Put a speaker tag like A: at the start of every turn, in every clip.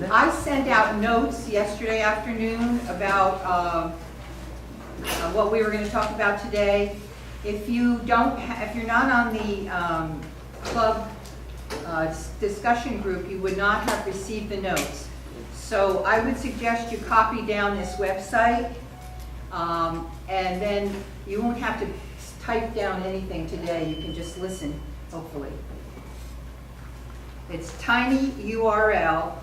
A: I sent out notes yesterday afternoon about what we were going to talk about today. If you don't, if you're not on the club discussion group, you would not have received the notes. So I would suggest you copy down this website, and then you won't have to type down anything today. You can just listen, hopefully. It's tinyurl,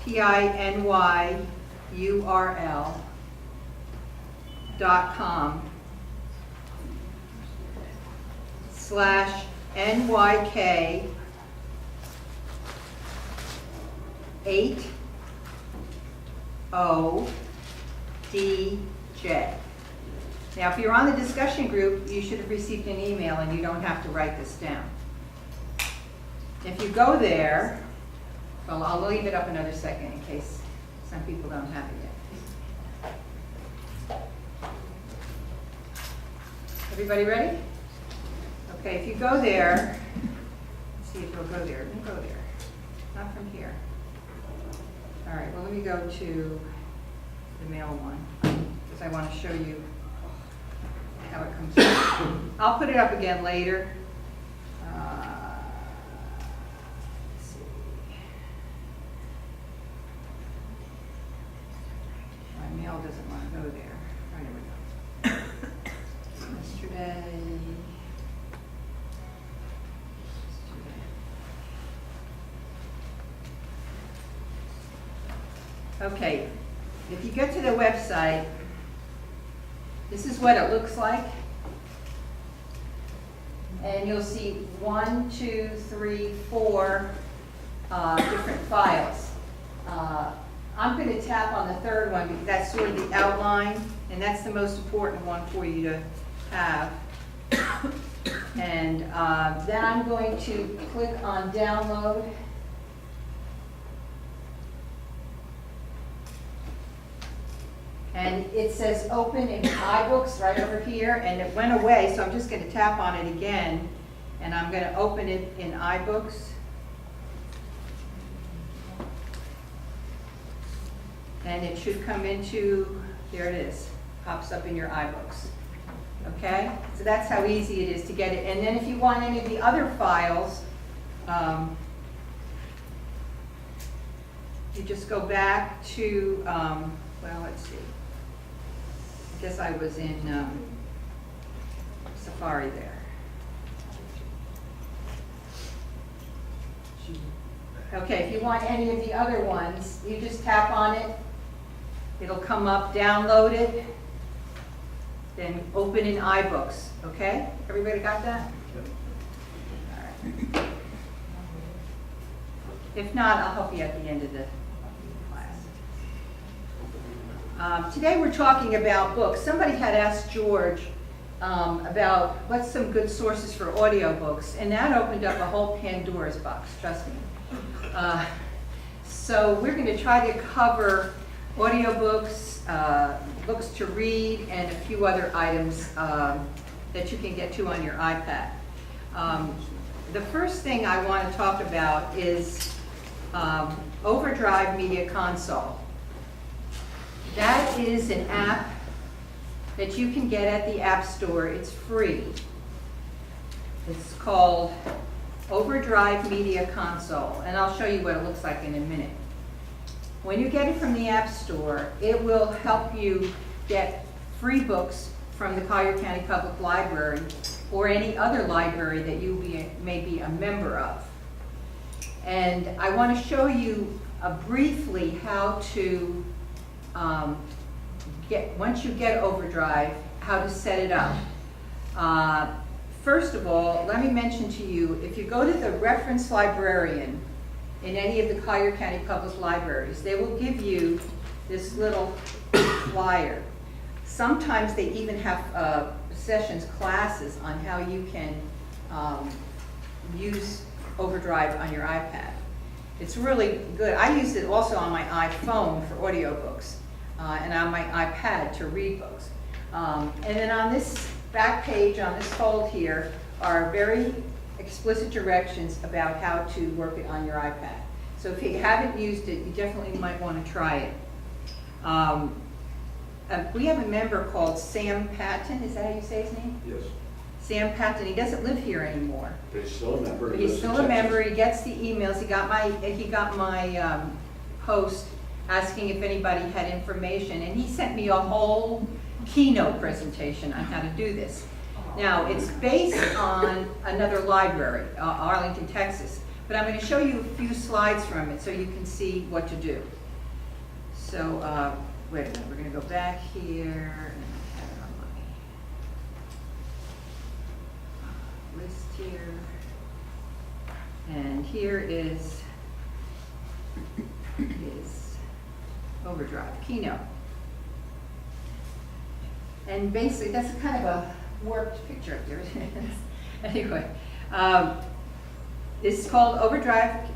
A: tinyurl.com/NYK 80DJ. Now, if you're on the discussion group, you should have received an email and you don't have to write this down. If you go there, well, I'll leave it up another second in case some people don't have it yet. Everybody ready? Okay, if you go there, let's see if you'll go there. Let me go there. Not from here. All right, well, let me go to the mail one because I want to show you how it comes out. I'll put it up again later. Let's see. My mail doesn't want to go there. All right, here we go. Yesterday. Okay, if you get to the website, this is what it looks like. And you'll see 1, 2, 3, 4 different files. I'm going to tap on the third one because that's sort of the outline, and that's the most important one for you to have. And then I'm going to click on download. And it says open in iBooks right over here, and it went away, so I'm just going to tap on it again, and I'm going to open it in iBooks. And it should come into, there it is, pops up in your iBooks. Okay? So that's how easy it is to get it. And then if you want any of the other files, you just go back to, well, let's see. I guess I was in Safari there. Okay, if you want any of the other ones, you just tap on it. It'll come up, download it, then open in iBooks. Okay? Everybody got that? All right. If not, I'll help you at the end of the class. Today we're talking about books. Somebody had asked George about what's some good sources for audiobooks, and that opened up a whole Pandora's box, trust me. So we're going to try to cover audiobooks, books to read, and a few other items that you can get to on your iPad. The first thing I want to talk about is Overdrive Media Console. That is an app that you can get at the App Store. It's free. It's called Overdrive Media Console, and I'll show you what it looks like in a minute. When you get it from the App Store, it will help you get free books from the Collier County Public Library or any other library that you may be a member of. And I want to show you briefly how to once you get Overdrive, how to set it up. First of all, let me mention to you, if you go to the reference librarian in any of the Collier County Public Libraries, they will give you this little flyer. Sometimes they even have sessions, classes on how you can use Overdrive on your iPad. It's really good. I use it also on my iPhone for audiobooks and on my iPad to read books. And then on this back page, on this fold here, are very explicit directions about how to work it on your iPad. So if you haven't used it, you definitely might want to try it. We have a member called Sam Patton, is that how you say his name?
B: Yes.
A: Sam Patton, he doesn't live here anymore.
B: But he's still a member.
A: But he's still a member, he gets the emails, he got my post asking if anybody had information, and he sent me a whole keynote presentation on how to do this. Now, it's based on another library, Arlington, Texas, but I'm going to show you a few slides from it so you can see what to do. So, wait a minute, we're going to go back here, and I have it on my list here. And here is Overdrive, Keynote. And basically, that's kind of a warped picture up there. Anyway, this is called Overdrive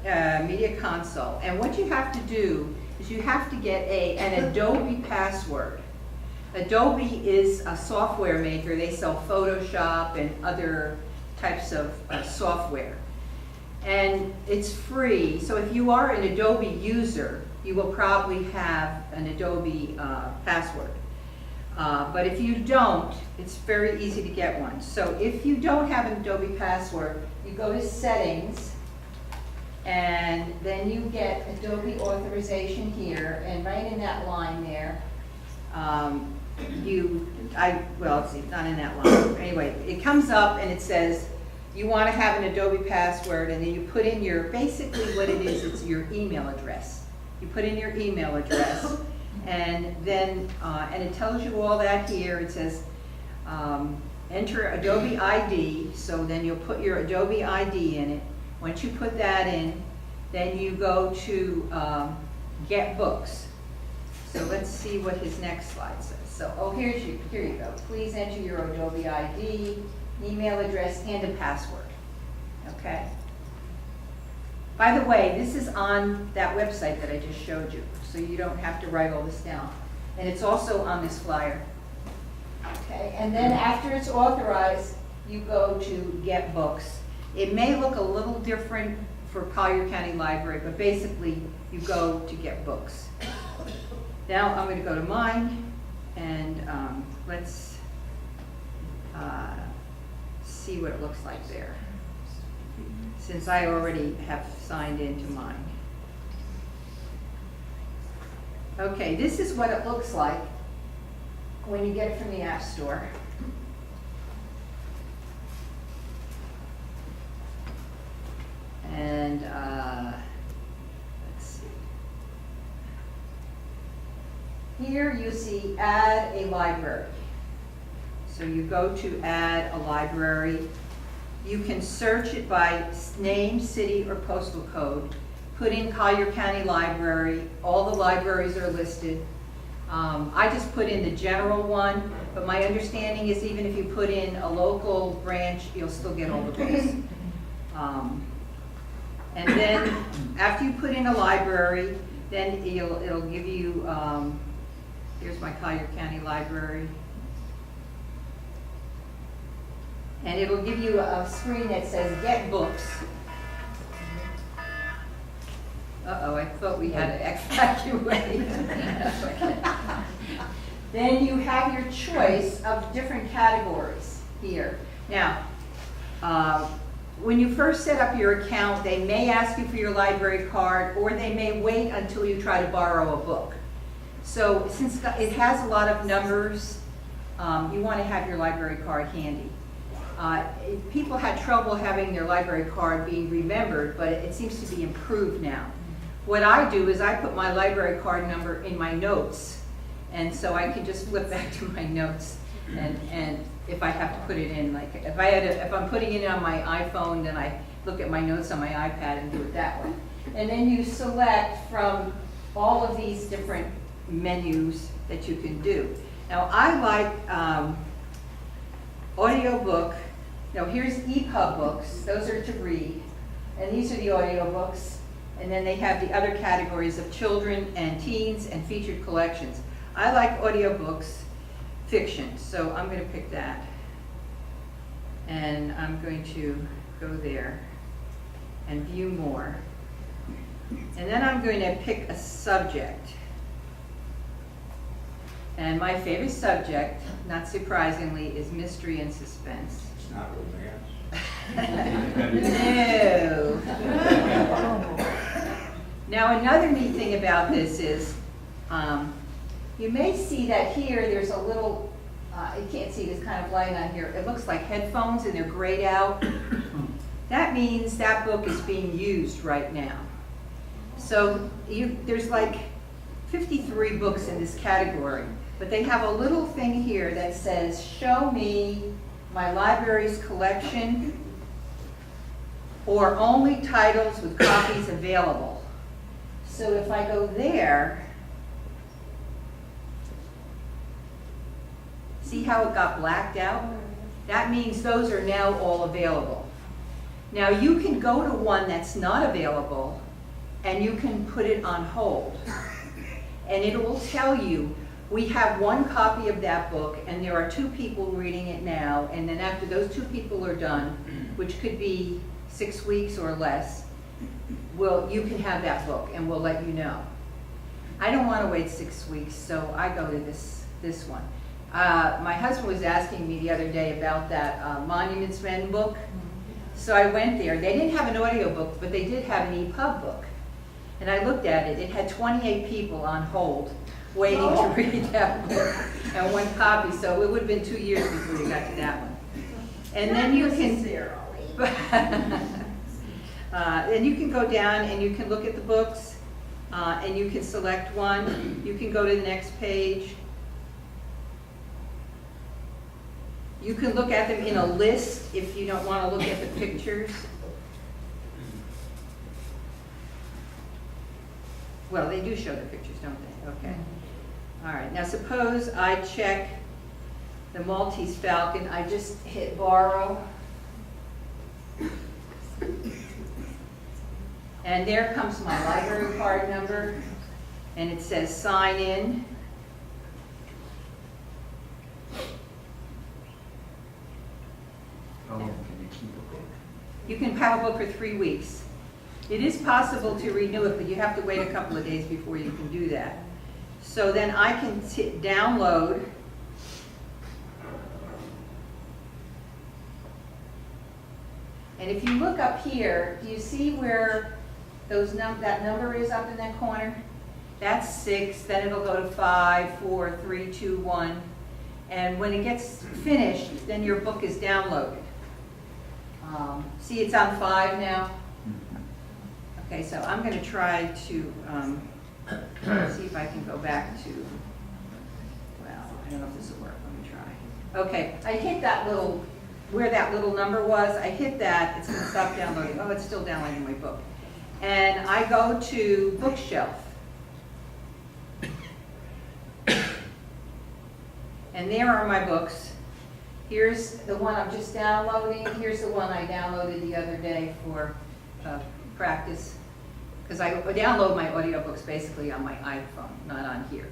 A: Media Console. And what you have to do is you have to get an Adobe password. Adobe is a software maker. They sell Photoshop and other types of software. And it's free, so if you are an Adobe user, you will probably have an Adobe password. But if you don't, it's very easy to get one. So if you don't have an Adobe password, you go to Settings, and then you get Adobe Authorization here, and right in that line there, well, it's not in that line. Anyway, it comes up and it says, you want to have an Adobe password, and then you put in basically what it is, it's your email address. You put in your email address, and then, and it tells you all that here. It says, enter Adobe ID, so then you'll put your Adobe ID in it. Once you put that in, then you go to Get Books. So let's see what his next slide says. So, here you go. Please enter your Adobe ID, email address, and a password. Okay? By the way, this is on that website that I just showed you, so you don't have to write all this down. And it's also on this flyer. Okay, and then after it's authorized, you go to Get Books. It may look a little different for Collier County Library, but basically you go to Get Books. Now I'm going to go to mine, and let's see what it looks like there, since I already have signed into mine. Okay, this is what it looks like when you get it from the App Store. And let's see. Here you see Add a Library. So you go to Add a Library. You can search it by name, city, or postal code. Put in Collier County Library. All the libraries are listed. I just put in the general one, but my understanding is even if you put in a local branch, you'll still get all the books. And then after you put in a library, then it'll give you, here's my Collier County Library. And it'll give you a screen that says Get Books. Uh-oh, I thought we had to evacuate. Then you have your choice of different categories here. Now, when you first set up your account, they may ask you for your library card, or they may wait until you try to borrow a book. So since it has a lot of numbers, you want to have your library card handy. People had trouble having their library card being remembered, but it seems to be improved now. What I do is I put my library card number in my notes, and so I can just flip back to my notes, and if I have to put it in, like if I'm putting it on my iPhone, then I look at my notes on my iPad and do it that way. And then you select from all of these different menus that you can do. Now I like audiobook. Now here's EPUB books, those are to read, and these are the audiobooks, and then they have the other categories of children and teens and featured collections. I like audiobooks, fiction, so I'm going to pick that, and I'm going to go there and view more. And then I'm going to pick a subject. And my favorite subject, not surprisingly, is mystery and suspense.
B: It's not romance.
A: No. Now, another neat thing about this is, you may see that here, there's a little, you can't see this kind of light on here. It looks like headphones and they're grayed out. That means that book is being used right now. So there's like 53 books in this category, but they have a little thing here that says, show me my library's collection or only titles with copies available. So if I go there, see how it got blacked out? That means those are now all available. Now you can go to one that's not available and you can put it on hold. And it will tell you, we have one copy of that book and there are 2 people reading it now, and then after those 2 people are done, which could be 6 weeks or less, you can have that book and we'll let you know. I don't want to wait 6 weeks, so I go to this one. My husband was asking me the other day about that Monuments Men book. So I went there. They didn't have an audio book, but they did have an EPUB book. And I looked at it. It had 28 people on hold waiting to read that book and 1 copy. So it would have been 2 years before you got to that one. And then you can, and you can go down and you can look at the books and you can select one. You can go to the next page. You can look at them in a list if you don't want to look at the pictures. Well, they do show the pictures, don't they? Okay. All right. Now suppose I check the Maltese Falcon. I just hit borrow. And there comes my library card number. And it says sign in.
B: How long can you keep a book?
A: You can have a book for 3 weeks. It is possible to renew it, but you have to wait a couple of days before you can do that. So then I can download. And if you look up here, do you see where that number is up in that corner? That's 6, then it'll go to 5, 4, 3, 2, 1. And when it gets finished, then your book is downloaded. See, it's on 5 now. Okay, so I'm going to try to see if I can go back to, well, I don't know if this will work. Let me try. Okay, I hit that little, where that little number was, I hit that. It's going to stop downloading. Oh, it's still downloading my book. And I go to Bookshelf. And there are my books. Here's the one I'm just downloading. Here's the one I downloaded the other day for practice. Because I download my audiobooks basically on my iPhone, not on here.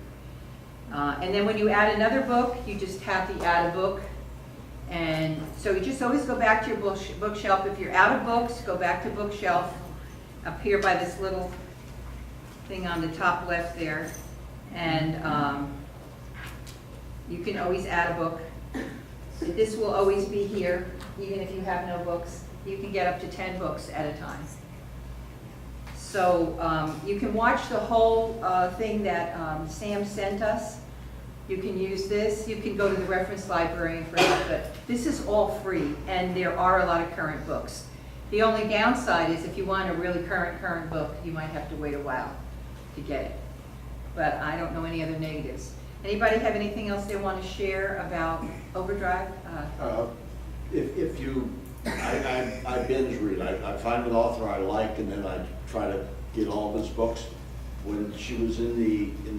A: And then when you add another book, you just have to add a book. And so you just always go back to your bookshelf. If you're out of books, go back to Bookshelf up here by this little thing on the top left there. And you can always add a book. This will always be here, even if you have no books. You can get up to 10 books at a time. So you can watch the whole thing that Sam sent us. You can use this. You can go to the reference library for help, but this is all free, and there are a lot of current books. The only downside is if you want a really current book, you might have to wait a while to get it. But I don't know any other negatives. Anybody have anything else they want to share about Overdrive?
C: If you, I binge read. I find an author I like, and then I try to get all of his books. When she was in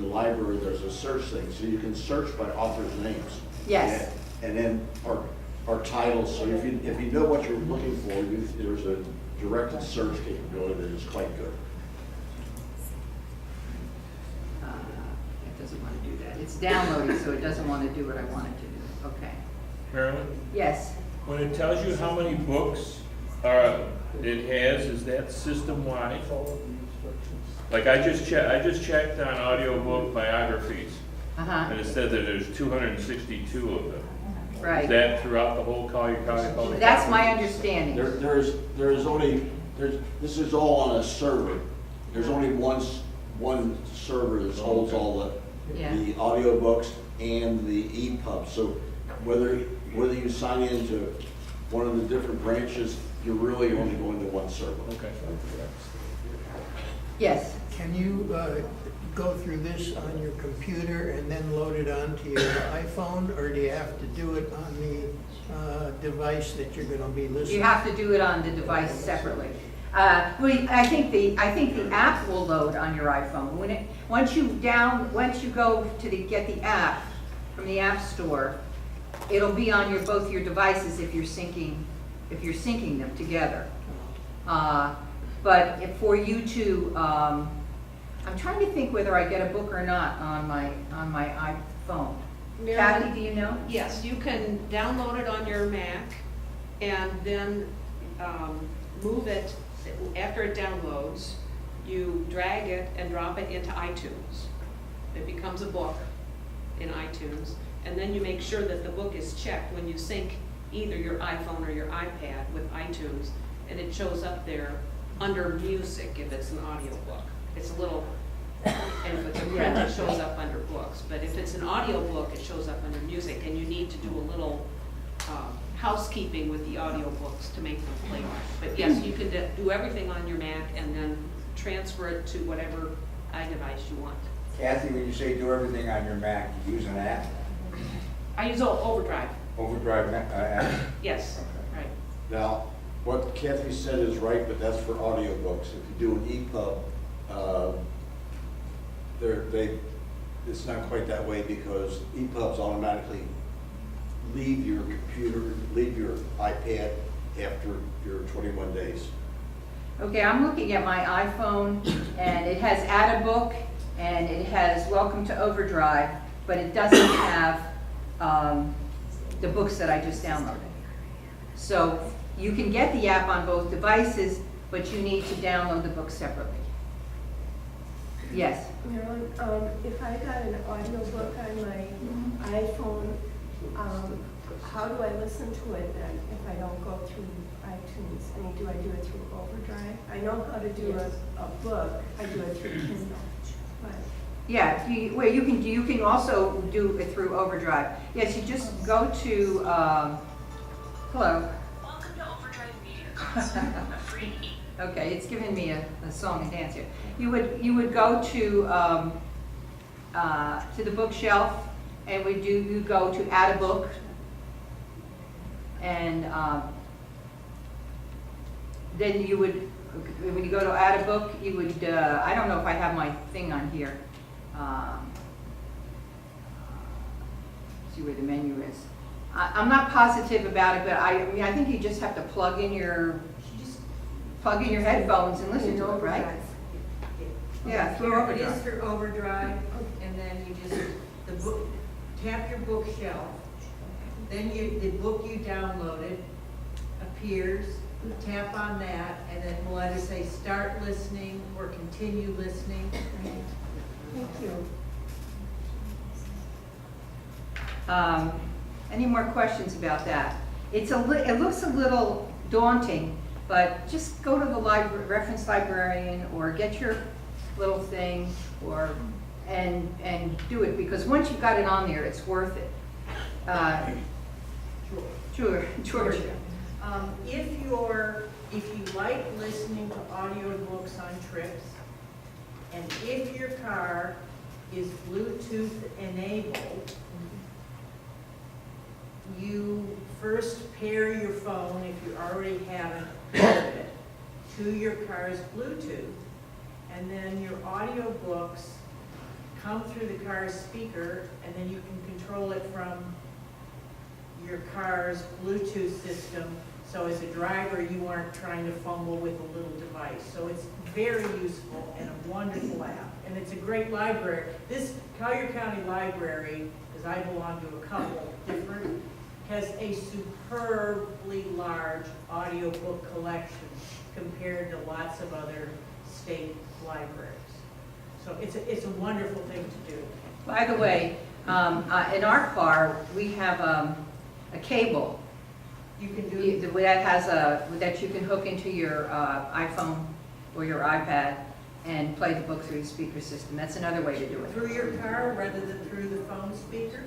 C: the library, there's a search thing, so you can search by authors' names.
A: Yes.
C: And then our titles. So if you know what you're looking for, there's a directed search capability that is quite good.
A: It doesn't want to do that. It's downloading, so it doesn't want to do what I want it to do. Okay.
D: Marilyn,
A: Yes.
D: when it tells you how many books It has, is that system-wide? Like I just checked on audiobook biographies,
A: Uh-huh,
D: and it said that there's 262 of them. Is
A: right.
D: that throughout the whole Collier County Public?
A: That's my understanding.
C: There's only, this is all on a server. There's only one server that holds all
A: Yeah.
C: the audiobooks and the EPUB. So whether you sign into one of the different branches, you're really only going to one server.
D: Okay.
A: Yes,
E: Can you go through this on your computer and then load it onto your iPhone, or do you have to do it on the device that you're going to be listening?
A: you have to do it on the device separately. I think the app will load on your iPhone. Once you go to get the app from the App Store, it'll be on both your devices if you're syncing them together. But for you to, I'm trying to think whether I get a book or not on my iPhone. Kathy, do you know?
F: Yes, you can download it on your Mac and then move it, after it downloads, you drag it and drop it into iTunes. It becomes a book in iTunes, and then you make sure that the book is checked when you sync either your iPhone or your iPad with iTunes, and it shows up there under music if it's an audiobook. It's a little, and if it's a print, it shows up under books. But if it's an audiobook, it shows up under music, and you need to do a little housekeeping with the audiobooks to make them play. But yes, you can do everything on your Mac and then transfer it to whatever iDevice you want.
B: Kathy, when you say do everything on your Mac, you use an app?
F: I use Overdrive,
B: Overdrive app?
F: yes,
B: Okay.
F: right.
C: Now, what Kathy said is right, but that's for audiobooks. If you do an EPUB, it's not quite that way because EPUBs automatically leave your computer, leave your iPad after your 21 days.
A: Okay, I'm looking at my iPhone, and it has Add a Book, and it has Welcome to Overdrive, but it doesn't have the books that I just downloaded. So you can get the app on both devices, but you need to download the book separately. Yes?
G: Marilyn, if I got an audiobook on my iPhone, how do I listen to it then if I don't go through iTunes? I mean, do I do it through Overdrive? I know how to do a book. I do it through Kindle. But
A: Yeah, you can also do it through Overdrive. Yes, you just go to, hello.
H: Welcome to Overdrive Meeting. Free.
A: Okay, it's giving me a song and dance here. You would go to the bookshelf, and you go to Add a Book, and then you would, when you go to Add a Book, you would, I don't know if I have my thing on here. See where the menu is. I'm not positive about it, but I mean, I think you just have to plug in your headphones and listen to it, right? Yeah, through
I: It
A: Overdrive.
I: is through Overdrive, and then you just, tap your bookshelf, then the book you downloaded appears, tap on that, and then we'll either say start listening or continue listening.
G: thank you.
A: Any more questions about that? It looks a little daunting, but just go to the reference librarian or get your little thing and do it, because once you've got it on there, it's worth it. Georgia.
I: If you like listening to audiobooks on trips, and if your car is Bluetooth enabled, you first pair your phone, if you already haven't paired it, to your car's Bluetooth, and then your audiobooks come through the car's speaker, and then you can control it from your car's Bluetooth system. So as a driver, you aren't trying to fumble with a little device. So it's very useful and a wonderful app. And it's a great library. This Collier County Library, because I belong to a couple different, has a superbly large audiobook collection compared to lots of other state libraries. So it's a wonderful thing to do.
A: By the way, in our car, we have a cable
I: You can do,
A: that has that you can hook into your iPhone or your iPad and play the book through the speaker system. That's another way to do it.
I: through your car rather than through the phone speaker?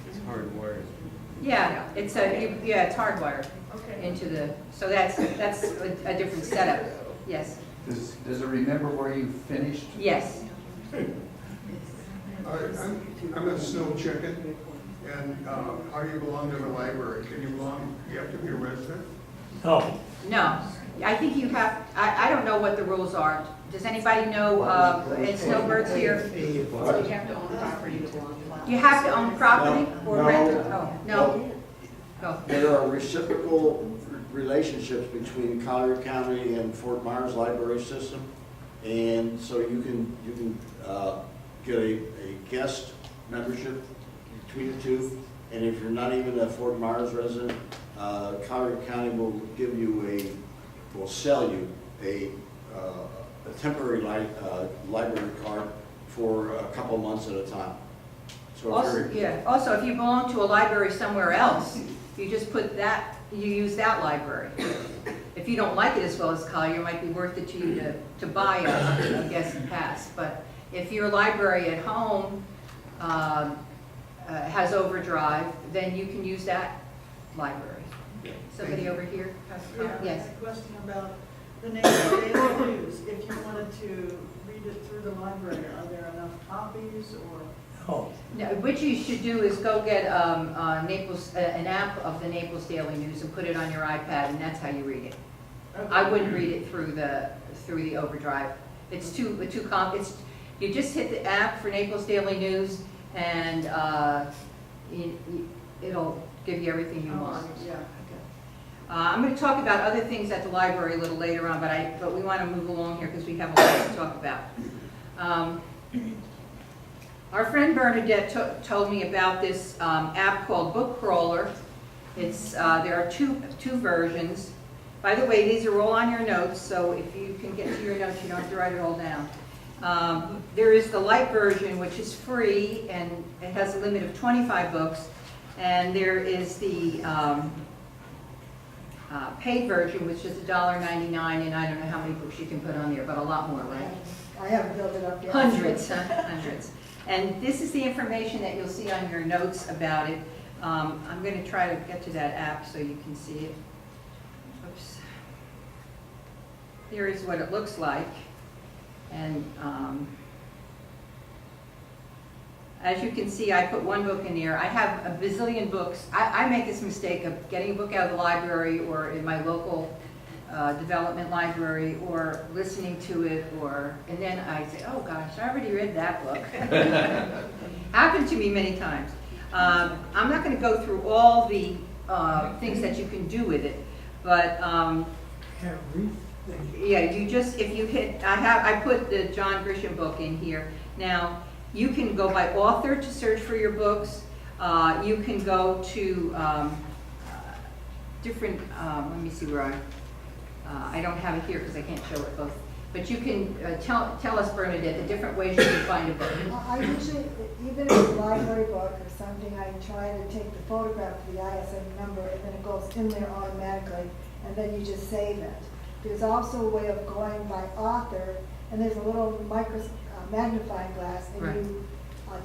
D: It's hardwired.
A: Yeah, it's it's hardwired
I: Okay.
A: into the, so that's a different setup. Yes,
J: Does it remember where you finished?
A: yes.
K: I'm a snow chicken, and how do you belong to the library? You have to be a resident?
E: Oh.
A: No, I think you have, I don't know what the rules are. Does anybody know, at Snowbirds here?
F: You have to own property to belong to.
A: You have to own property or
C: No.
A: rent it? Oh, no? Go.
C: There are reciprocal relationships between Collier County and Fort Myers Library System. And so you can get a guest membership between the two. And if you're not even a Fort Myers resident, Collier County will sell you a temporary library card for a couple months at a time. So
A: Also, yeah, also, if you belong to a library somewhere else, you just put that, you use that library. If you don't like it as well as Collier, it might be worth it to you to buy a guest pass. But if your library at home has Overdrive, then you can use that library. Somebody over here has a comment? Yes.
L: A question about the Daily News. If you wanted to read it through the library, are there enough copies or?
E: Oh.
A: No, what you should do is go get Naples, an app of the Naples Daily News and put it on your iPad, and that's how you read it. I wouldn't read it through the Overdrive. It's you just hit the app for Naples Daily News, and it'll give you everything you want.
L: Yeah, okay.
A: I'm going to talk about other things at the library a little later on, but we want to move along here because we have a lot to talk about. Our friend Bernadette told me about this app called Book Crawler. There are two versions. By the way, these are all on your notes, so if you can get to your notes, you don't have to write it all down. There is the light version, which is free, and it has a limit of 25 books. And there is the paid version, which is $1.99, and I don't know how many books you can put on there, but a lot more, right?
L: I haven't built it up yet.
A: Hundreds, hundreds. And this is the information that you'll see on your notes about it. I'm going to try to get to that app so you can see it. Oops. Here is what it looks like. And as you can see, I put one book in there. I have a bazillion books. I make this mistake of getting a book out of the library or in my local development library, or listening to it, and then I say, oh gosh, I already read that book. Happened to me many times. I'm not going to go through all the things that you can do with it, but yeah, you just, if you hit, I put the John Grisham book in here. Now, you can go by author to search for your books. You can go to different, let me see where I don't have it here because I can't show it both. But you can tell us, Bernadette, the different ways you can find a book.
L: I usually, even if it's a library book or something, I try to take the photograph of the ISN number, and then it goes in there automatically, and then you just save it. There's also a way of going by author, and there's a little magnifying glass, and
A: Right.
L: you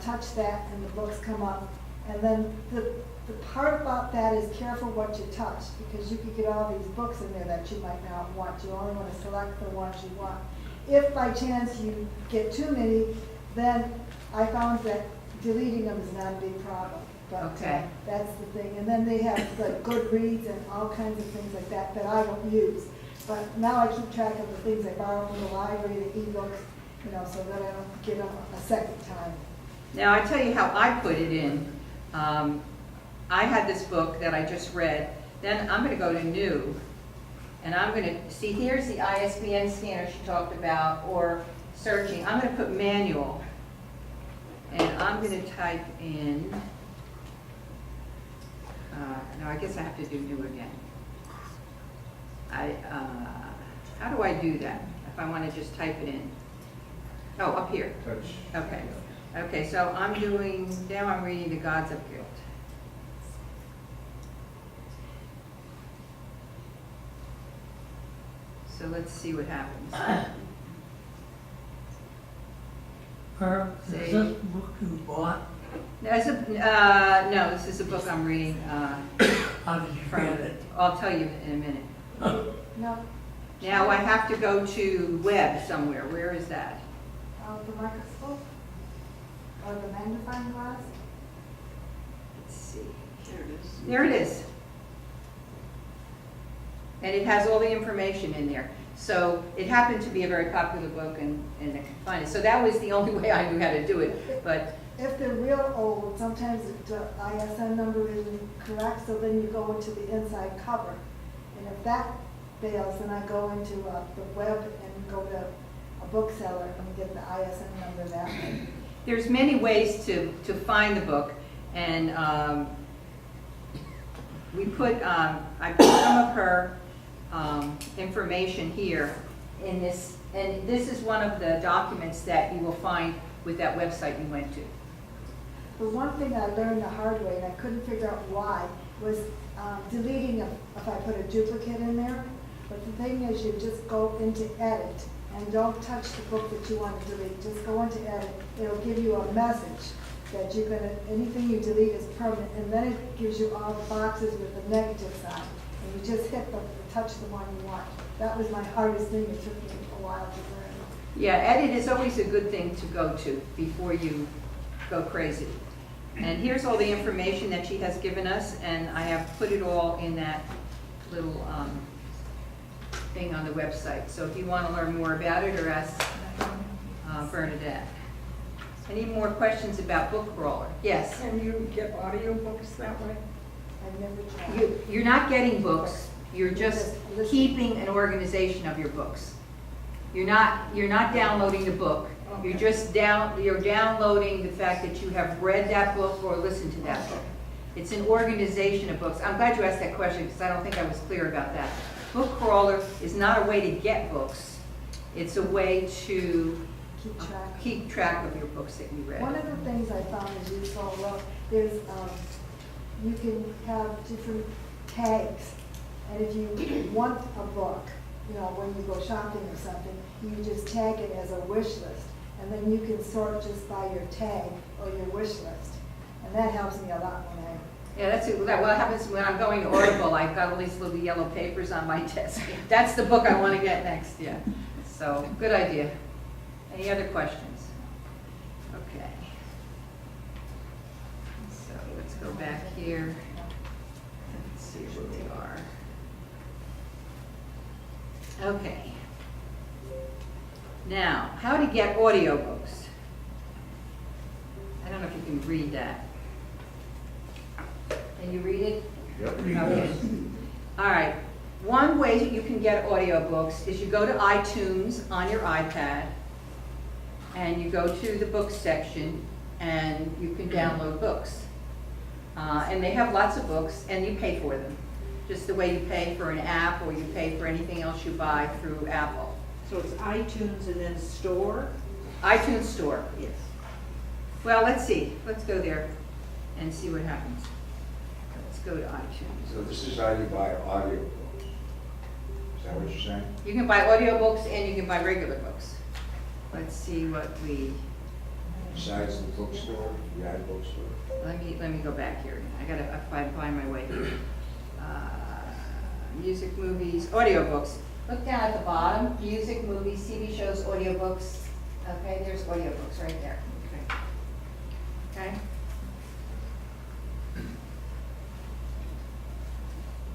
L: touch that, and the books come up. And then the part about that is careful what you touch, because you could get all these books in there that you might not want. You only want to select the ones you want. If by chance you get too many, then I found that deleting them is not a big problem. But
A: Okay.
L: that's the thing. And then they have the Goodreads and all kinds of things like that that I don't use. But now I keep track of the things I borrow from the library, the e-books, so that I don't get them a second time.
A: Now, I tell you how I put it in. I had this book that I just read. Then I'm going to go to New, and I'm going to see, here's the ISBN scanner she talked about, or searching. I'm going to put manual, and I'm going to type in, No, I guess I have to do new again. How do I do that? If I want to just type it in? Oh, up here.
J: Touch.
A: Okay. Okay, so I'm reading The Gods of Guilt. So let's see what happens.
E: Is
A: Say-
E: this book you bought?
A: No, this is a book I'm reading
E: How did you
A: from,
E: get it?
A: I'll tell you in a minute.
L: No,
A: Now I have to go to web somewhere. Where is that?
L: the microscope or the magnifying glass?
A: Let's see.
F: There it is.
A: There it is. And it has all the information in there. So it happened to be a very popular book and I could find it. So that was the only way I knew how to do it. But
L: If they're real old, sometimes the ISN number isn't correct, so then you go into the inside cover. And if that fails, then I go into the web and go to a bookseller and get the ISN number that way.
A: there's many ways to find the book. And I put some of her information here in this. And this is one of the documents that you will find with that website you went to.
L: The one thing I learned the hard way, and I couldn't figure out why, was deleting if I put a duplicate in there. But the thing is, you just go into edit and don't touch the book that you want to delete. Just go into edit. It'll give you a message that you're gonna, anything you delete is permanent, and then it gives you all the boxes with the negative side. And you just touch the one you want. That was my hardest thing. It took me a while to learn.
A: Yeah, edit is always a good thing to go to before you go crazy. And here's all the information that she has given us, and I have put it all in that little thing on the website. So if you want to learn more about it, or ask Bernadette. Any more questions about Book Crawler? Yes?
G: Can you get audiobooks that way?
L: I've never tried.
A: You're not getting books, you're just keeping an organization of your books. You're not downloading the book. You're just you're downloading the fact that you have read that book or listened to that book. It's an organization of books. I'm glad you asked that question because I don't think I was clear about that. Book Crawler is not a way to get books. It's a way to keep track of your books that you read.
L: One of the things I found is useful, there's, you can have different tags. And if you want a book, when you go shopping or something, you just tag it as a wish list. And then you can sort just by your tag or your wish list. And that helps me a lot when I...
A: Yeah, that's it. What happens when I'm going to Audible, I've got all these little yellow papers on my desk. That's the book I want to get next, yeah. So, good idea. Any other questions? Okay. So, let's go back here. Let's see where we are. Okay. Now, how to get audiobooks. I don't know if you can read that. Can you read it?
C: Yep.
A: Okay. All right. One way that you can get audiobooks is you go to iTunes on your iPad and you go to the books section and you can download books. And they have lots of books and you pay for them. Just the way you pay for an app or you pay for anything else you buy through Apple.
I: So it's iTunes and then store?
A: iTunes Store.
I: Yes.
A: Well, let's see. Let's go there and see what happens. Let's go to iTunes.
B: So this is how you buy audio books. Is that what you're saying?
A: You can buy audiobooks and you can buy regular books. Let's see what we,
B: Besides the bookstore, the iBookstore?
A: let me go back here. I gotta find my way here. Music, movies, audiobooks. Look down at the bottom, music, movies, TV shows, audiobooks. Okay, there's audiobooks right there. Okay.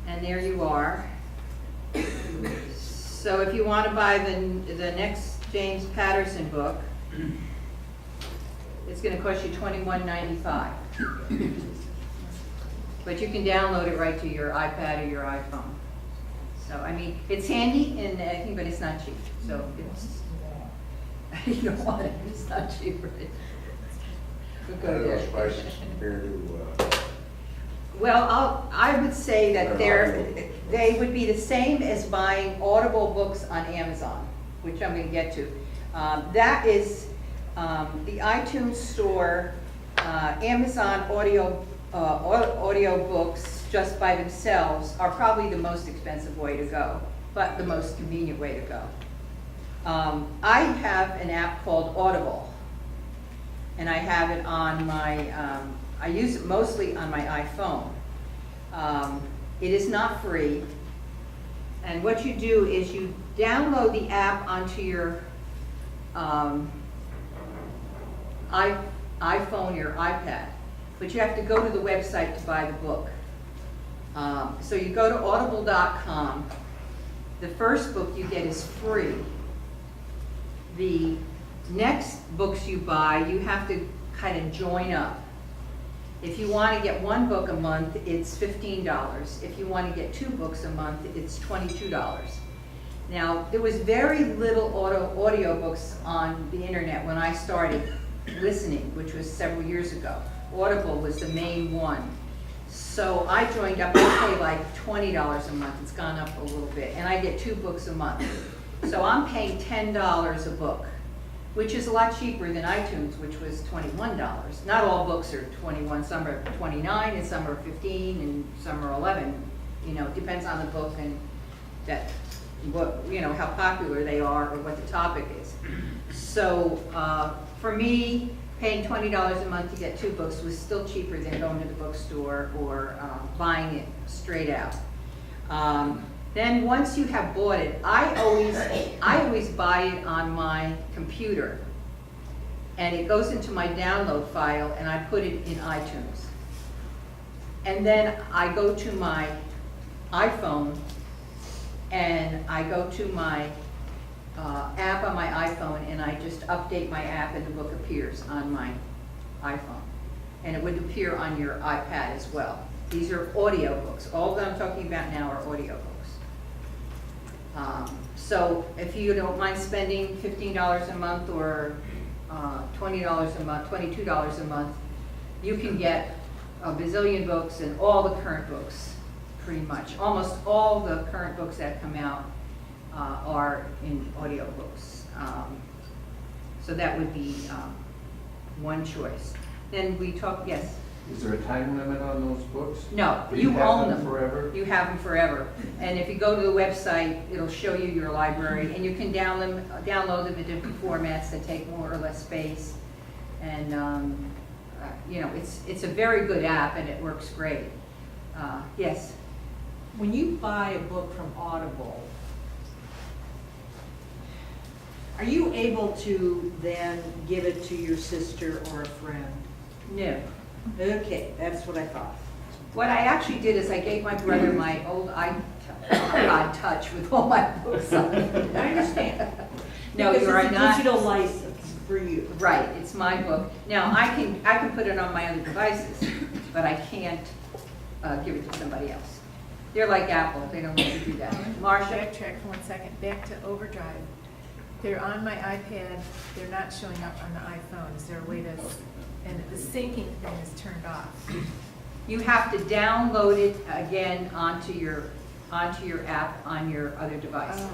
A: And there you are. So if you want to buy the next James Patterson book, it's going to cost you $21.95. But you can download it right to your iPad or your iPhone. So, I mean, it's handy and everything, but it's not cheap. So it's, you don't want it, it's not cheap, right?
B: What are those prices compared to
A: Well, I would say that they would be the same as buying Audible books on Amazon, which I'm gonna get to. That is, the iTunes Store, Amazon audio books just by themselves are probably the most expensive way to go, but the most convenient way to go. I have an app called Audible, and I have it on my, I use it mostly on my iPhone. It is not free, and what you do is you download the app onto your iPhone or iPad, but you have to go to the website to buy the book. So you go to audible.com. The first book you get is free. The next books you buy, you have to kind of join up. If you want to get one book a month, it's $15. If you want to get 2 books a month, it's $22. Now, there was very little audiobooks on the internet when I started listening, which was several years ago. Audible was the main one. So I joined up, I pay like $20 a month, it's gone up a little bit, and I get 2 books a month. So I'm paying $10 a book, which is a lot cheaper than iTunes, which was $21. Not all books are 21, some are 29, and some are 15, and some are 11. You know, it depends on the book and that, what, you know, how popular they are or what the topic is. So for me, paying $20 a month to get 2 books was still cheaper than going to the bookstore or buying it straight out. Then once you have bought it, I always buy it on my computer, and it goes into my download file, and I put it in iTunes. And then I go to my iPhone, and I go to my app on my iPhone, and I just update my app, and the book appears on my iPhone. And it would appear on your iPad as well. These are audio books. All that I'm talking about now are audio books. So if you don't mind spending $15 a month or $20 a month, $22 a month, you can get a bazillion books and all the current books, pretty much. Almost all the current books that come out are in audio books. So that would be one choice. Then we talk, yes?
J: Is there a time limit on those books?
A: No,
J: Do
A: you
J: have
A: own them.
J: forever?
A: You have them forever. And if you go to the website, it'll show you your library, and you can download them in different formats that take more or less space. And you know, it's a very good app, and it works great. Yes?
I: When you buy a book from Audible, are you able to then give it to your sister or a friend?
A: No.
I: Okay, that's what I thought.
A: What I actually did is I gave my brother my old iPod Touch with all my books on it.
I: I understand.
A: No,
I: Because
A: you are
I: it's a
A: not.
I: digital license for you.
A: Right, it's my book. Now, I can put it on my other devices, but I can't give it to somebody else. They're like Apple, they don't let you do that. Marcia?
M: Backtrack for 1 second, back to Overdrive. They're on my iPad, they're not showing up on the iPhone. Is there a way to, and the syncing thing is turned off?
A: You have to download it again onto your app on your other device.
M: Oh.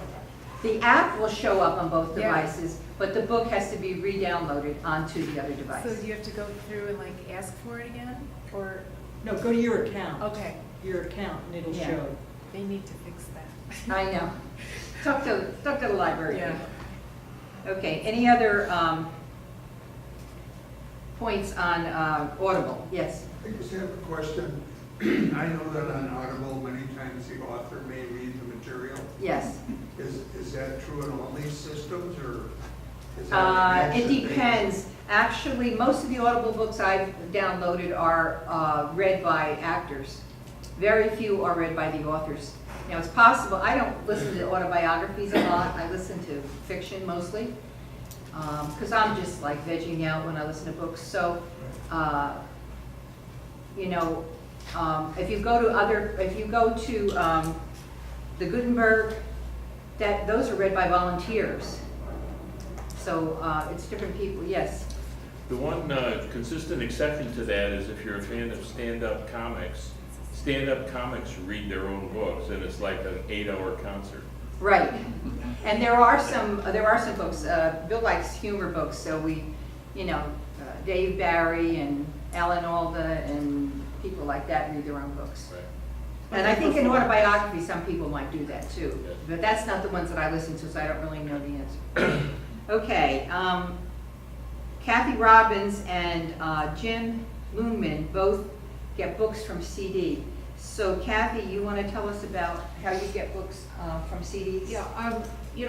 A: The app will show up on both
M: Yeah.
A: devices, but the book has to be re-downloaded onto the other device.
M: So do you have to go through and like ask for it again, or,
I: No, go to your account.
M: okay,
I: Your account, and it'll
A: Yeah.
I: show.
M: they need to fix that.
A: I know. Talk to the library.
M: Yeah.
A: Okay, any other points on Audible? Yes?
K: I just have a question. I know that on Audible, many times the author may read the material.
A: Yes.
K: Is that true in all these systems, or is that?
A: It depends. Actually, most of the Audible books I've downloaded are read by actors. Very few are read by the authors. Now, it's possible, I don't listen to autobiographies a lot, I listen to fiction mostly, because I'm just like vegging out when I listen to books. So, you know, if you go to the Gutenberg, those are read by volunteers. So it's different people, yes.
D: The one consistent exception to that is if you're a fan of stand-up comics, stand-up comics read their own books, and it's like an 8-hour concert.
A: Right. And there are some books, Bill likes humor books, so we, Dave Barry and Alan Alda and people like that read their own books.
D: Right.
A: And I think in autobiography, some people might do that too.
D: Yeah.
A: But that's not the ones that I listen to, so I don't really know the answer. Okay, Kathy Robbins and Jim Moonman both get books from CD. So Kathy, you want to tell us about how you get books from CDs?
F: Yeah,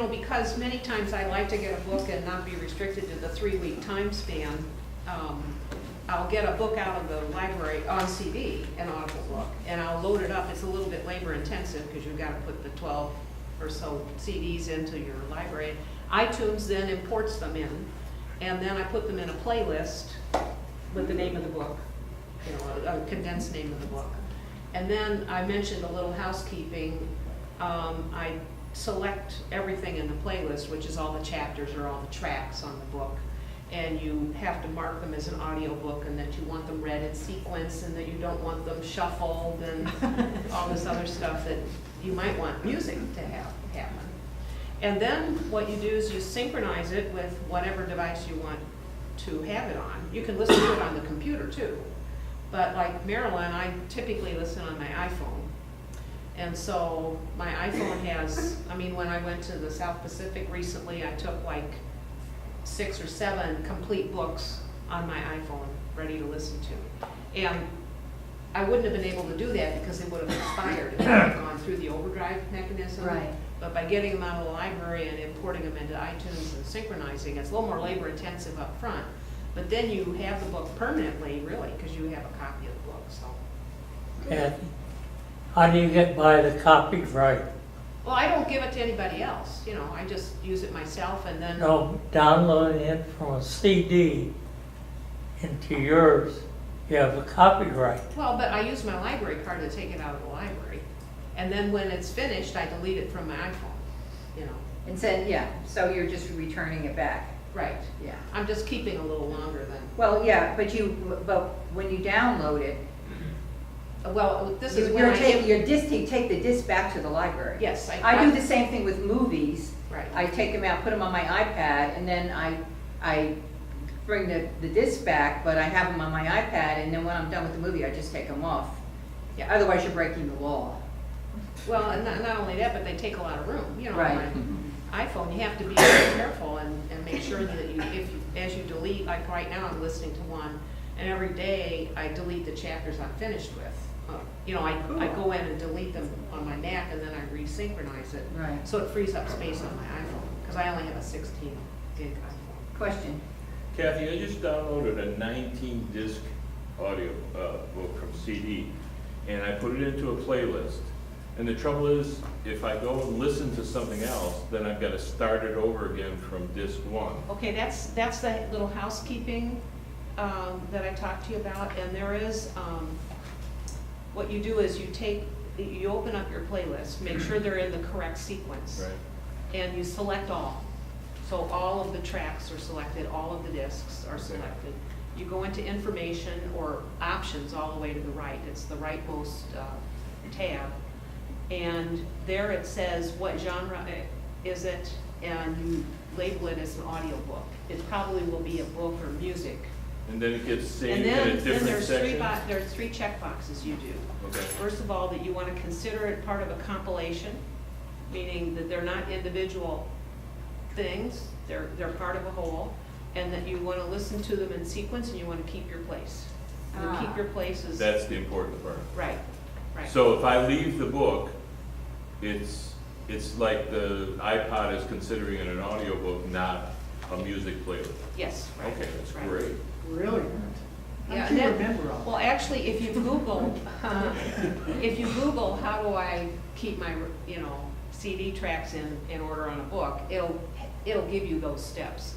F: because many times I like to get a book and not be restricted to the 3-week time span. I'll get a book out of the library on CD, an Audible book, and I'll load it up. It's a little bit labor intensive because you've got to put the 12 or so CDs into your library. iTunes then imports them in, and then I put them in a playlist with the name of the book, a condensed name of the book. And then I mentioned a little housekeeping. I select everything in the playlist, which is all the chapters or all the tracks on the book. And you have to mark them as an audio book, and that you want them read in sequence, and that you don't want them shuffled and all this other stuff that you might want music to have happen. And then what you do is you synchronize it with whatever device you want to have it on. You can listen to it on the computer too. But like Marilyn, I typically listen on my iPhone. And so my iPhone has, when I went to the South Pacific recently, I took like 6 or 7 complete books on my iPhone ready to listen to. And I wouldn't have been able to do that because it would have expired if I had gone through the overdrive mechanism.
A: Right.
F: But by getting them out of the library and importing them into iTunes and synchronizing, it's a little more labor intensive up front. But then you have the book permanently, really, because you have a copy of the book. So.
N: Kathy, how do you get by the copyright?
F: Well, I don't give it to anybody else. I just use it myself, and then.
N: No, downloading it from a CD into yours, you have a copyright.
F: Well, but I use my library card to take it out of the library, and then when it's finished, I delete it from my iPhone.
A: And so you're just returning it back.
F: Right.
A: Yeah.
F: I'm just keeping a little longer than.
A: Well, yeah, but when you download it,
F: Well, this is
A: you
F: when
A: take the disc back to the library.
F: Yes,
A: I do the same thing with movies.
F: Right.
A: I take them out, put them on my iPad, and then I bring the disc back, but I have them on my iPad, and then when I'm done with the movie, I just take them off.
F: Yeah.
A: Otherwise, you're breaking the law.
F: Well, and not only that, but they take a lot of room.
A: Right.
F: On my iPhone, you have to be very careful and make sure that as you delete, like right now, I'm listening to one, and every day I delete the chapters I'm finished with. I go in and delete them on my Mac, and then I resynchronize it.
A: Right.
F: So it frees up space on my iPhone, because I only have a 16 gig iPhone.
A: Question?
D: Kathy, I just downloaded a 19-disc audio book from CD, and I put it into a playlist. And the trouble is, if I go and listen to something else, then I've got to start it over again from disc 1.
F: Okay, that's the little housekeeping that I talked to you about, and there is, what you do is you open up your playlist, make sure they're in the correct sequence.
D: Right.
F: And you select all. So all of the tracks are selected, all of the discs are selected. You go into information or options all the way to the right. It's the rightmost tab. And there it says what genre is it, and you label it as an audio book. It probably will be a book or music.
D: And then it gets saved
F: And
D: in a
F: then
D: different
F: there's
D: section?
F: there's 3 check boxes you do.
D: Okay.
F: First of all, that you want to consider it part of a compilation, meaning that they're not individual things, they're part of a whole, and that you want to listen to them in sequence, and you want to keep your place. And keep your place is.
D: That's the important part.
F: Right.
D: So if I leave the book, it's like the iPod is considering it an audiobook, not a music playlist.
F: Yes, right.
D: Okay, that's
F: right.
D: great.
E: Really?
F: Yeah,
E: How'd
F: and
E: you
F: then-
E: remember all
F: Well, actually, if you Google how do I keep my, CD tracks in order on a book, it'll give you those steps.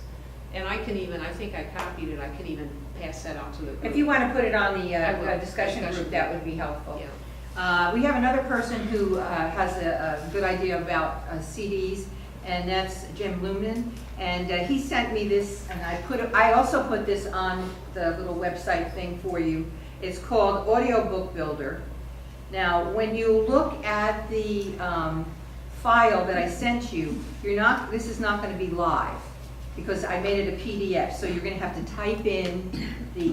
F: And I think I copied it, I can even pass that out to the group.
A: If you want to put it on the
F: I will.
A: discussion group, that would be helpful.
F: Yeah.
A: We have another person who has a good idea about CDs, and that's Jim Lumen. And he sent me this, and I also put this on the little website thing for you. It's called Audio Book Builder. Now, when you look at the file that I sent you, this is not going to be live because I made it a PDF. So you're going to have to type in the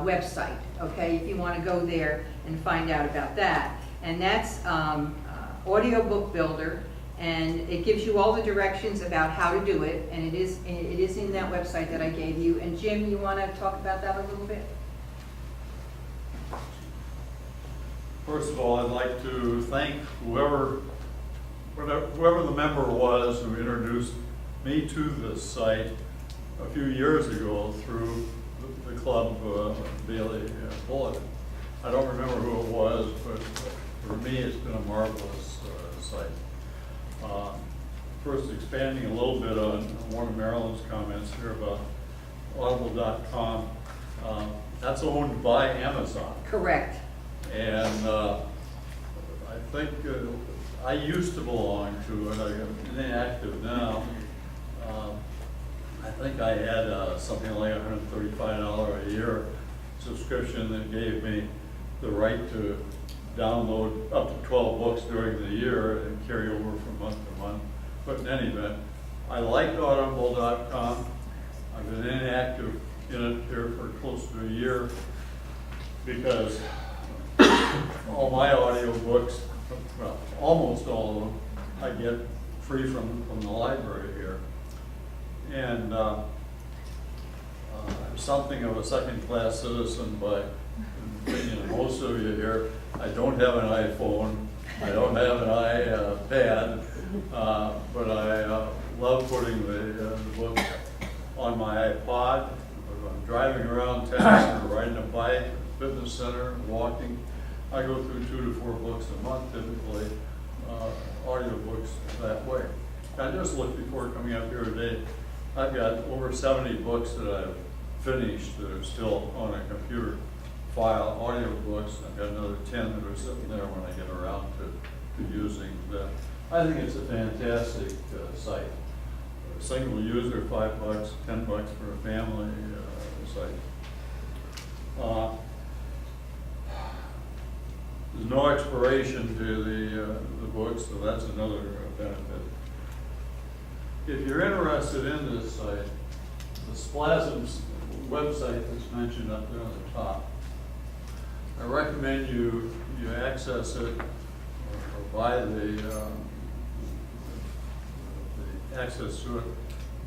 A: website, okay, if you want to go there and find out about that. And that's Audio Book Builder, and it gives you all the directions about how to do it, and it is in that website that I gave you. And Jim, you want to talk about that a little bit?
O: First of all, I'd like to thank whoever the member was who introduced me to this site a few years ago through the club daily bulletin. I don't remember who it was, but for me it's been a marvelous site. First, expanding a little bit on one of Marilyn's comments here about audible.com, that's owned by Amazon.
A: Correct.
O: And I think I used to belong to it. I'm inactive now. I think I had something like $135 a year subscription that gave me the right to download up to 12 books during the year and carry over from month to month. But in any event, I like audible.com. I've been inactive in it here for close to a year because all my audiobooks, well, almost all of them, I get free from the library here. And I'm something of a second-class citizen by opinion of most of you here. I don't have an iPhone, I don't have an iPad, but I love putting the book on my iPod. If I'm driving around town or riding a bike, fitness center, walking, I go through 2 to 4 books a month, typically, audiobooks that way. I just looked before coming up here today. I've got over 70 books that I've finished that are still on a computer file, audiobooks. I've got another 10 that are sitting there when I get around to using them. I think it's a fantastic site. A single user, $5, $10 for a family site. There's no expiration to the books, so that's another benefit. If you're interested in this site, the Splasm's website that's mentioned up there on the top, I recommend you access it or buy the access to it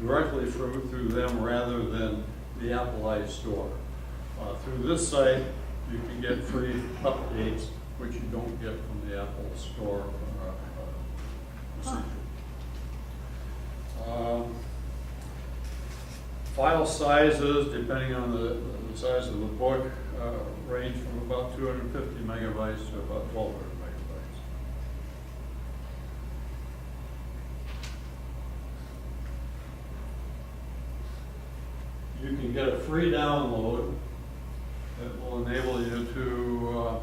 O: directly through them rather than the Apple iStore. Through this site, you can get free updates, which you don't get from the Apple Store procedure. File sizes, depending on the size of the book, range from about 250 megabytes to about 1,200 megabytes. You can get a free download that will enable you to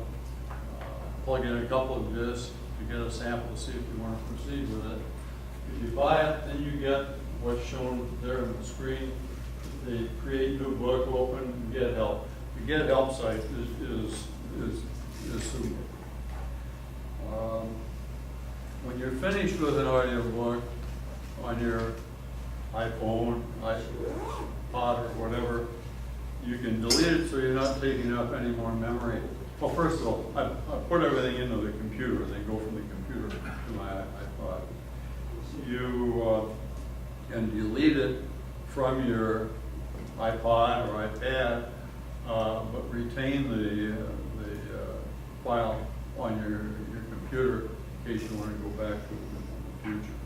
O: plug in a couple of discs to get a sample to see if you want to proceed with it. If you buy it, then you get what's shown there on the screen. The Create New Book, Open, Get Help. The Get Help site is super. When you're finished with an audiobook on your iPhone, iPod, or whatever, you can delete it so you're not taking up any more memory. Well, first of all, I put everything into the computer. They go from the computer to my iPod. You can delete it from your iPod or iPad, but retain the file on your computer in case you want to go back to it in the future.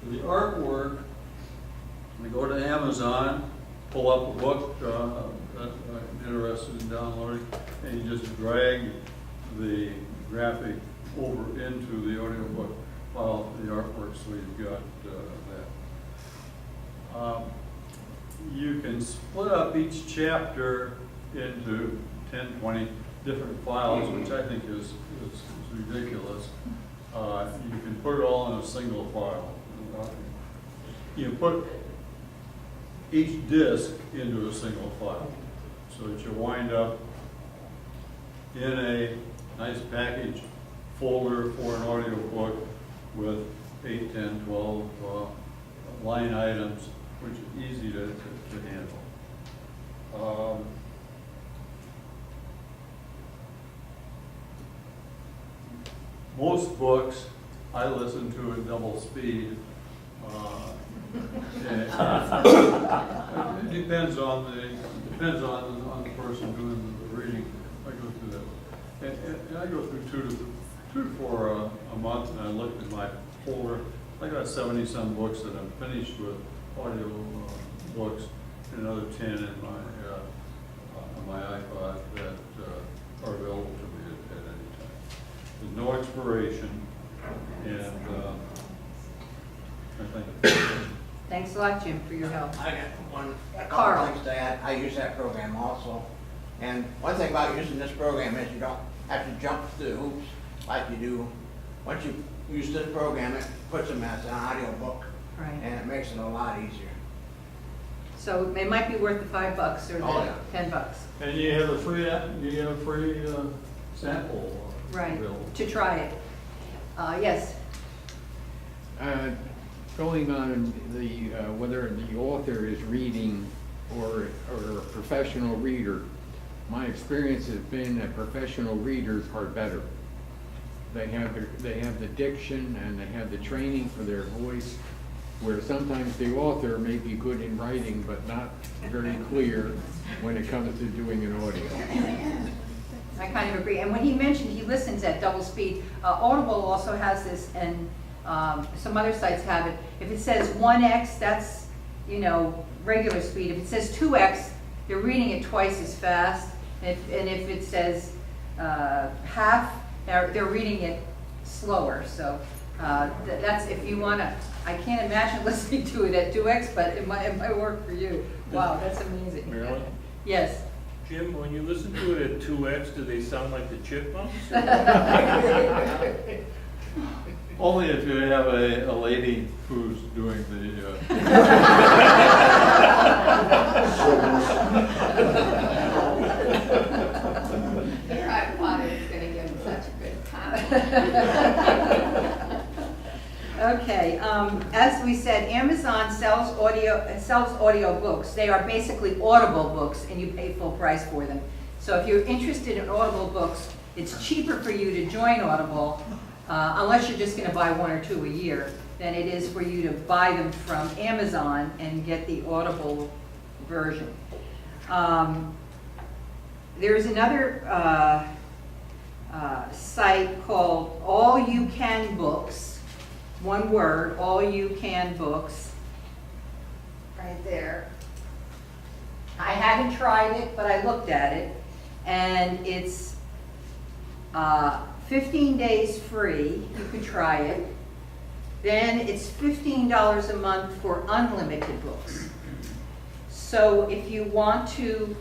O: For the artwork, we go to Amazon, pull up a book that I'm interested in downloading, and you just drag the graphic over into the audiobook file for the artwork, so you've got that. You can split up each chapter into 10, 20 different files, which I think is ridiculous. You can put it all in a single file. You put each disc into a single file so that you wind up in a nice package folder for an audio book with 8, 10, 12 line items, which is easy to handle. Most books I listen to at double speed. It depends on the person doing the reading. I go through that, and I go through two to four a month, and I look at my folder. I got 70-some books that I'm finished with, audio books, and another 10 in my iPad that are available to me at any time. There's no expiration, and I think.
A: Thanks a lot, Jim, for your help.
P: I got one, a
A: Carl.
P: couple things to add. I use that program also. And one thing about using this program is you don't have to jump through hoops like you do. Once you use this program, it puts them as an audio book.
A: Right.
P: And it makes it a lot easier.
A: So it might be worth the $5 or the
P: Oh, yeah.
A: $10.
O: And you have a free sample
A: Right,
O: available.
A: to try it. Yes,
J: Going on the, whether the author is reading or a professional reader, my experience has been that professional readers are better. They have the diction and they have the training for their voice, where sometimes the author may be good in writing but not very clear when it comes to doing an audio.
A: I kind of agree. And when he mentioned he listens at double speed, Audible also has this, and some other sites have it. If it says 1x, that's, regular speed. If it says 2x, they're reading it twice as fast. And if it says half, they're reading it slower. So that's, if you want to, I can't imagine listening to it at 2x, but it might work for you. Wow, that's amazing.
D: Marilyn?
A: Yes.
D: Jim, when you listen to it at 2x, do they sound like the chipmunks?
O: Only if you have a lady who's doing the.
A: Your iPod is going to give him such a good comment. Okay, as we said, Amazon sells audio books. They are basically Audible books, and you pay full price for them. So if you're interested in Audible books, it's cheaper for you to join Audible, unless you're just going to buy 1 or 2 a year, than it is for you to buy them from Amazon and get the Audible version. There's another site called All You Can Books. One word, All You Can Books. Right there. I haven't tried it, but I looked at it, and it's 15 days free. You can try it. Then it's $15 a month for unlimited books. So if you want to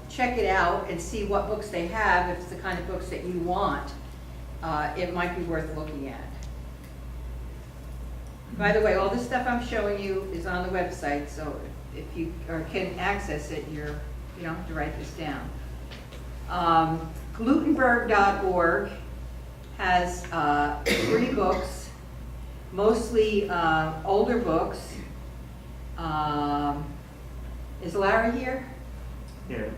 A: check it out and see what books they have, if it's the kind of books that you want, it might be worth looking at. By the way, all this stuff I'm showing you is on the website, so if you can access it, you don't have to write this down. Glutenberg.org has 3 books, mostly older books. Is Larry here?
N: Yeah.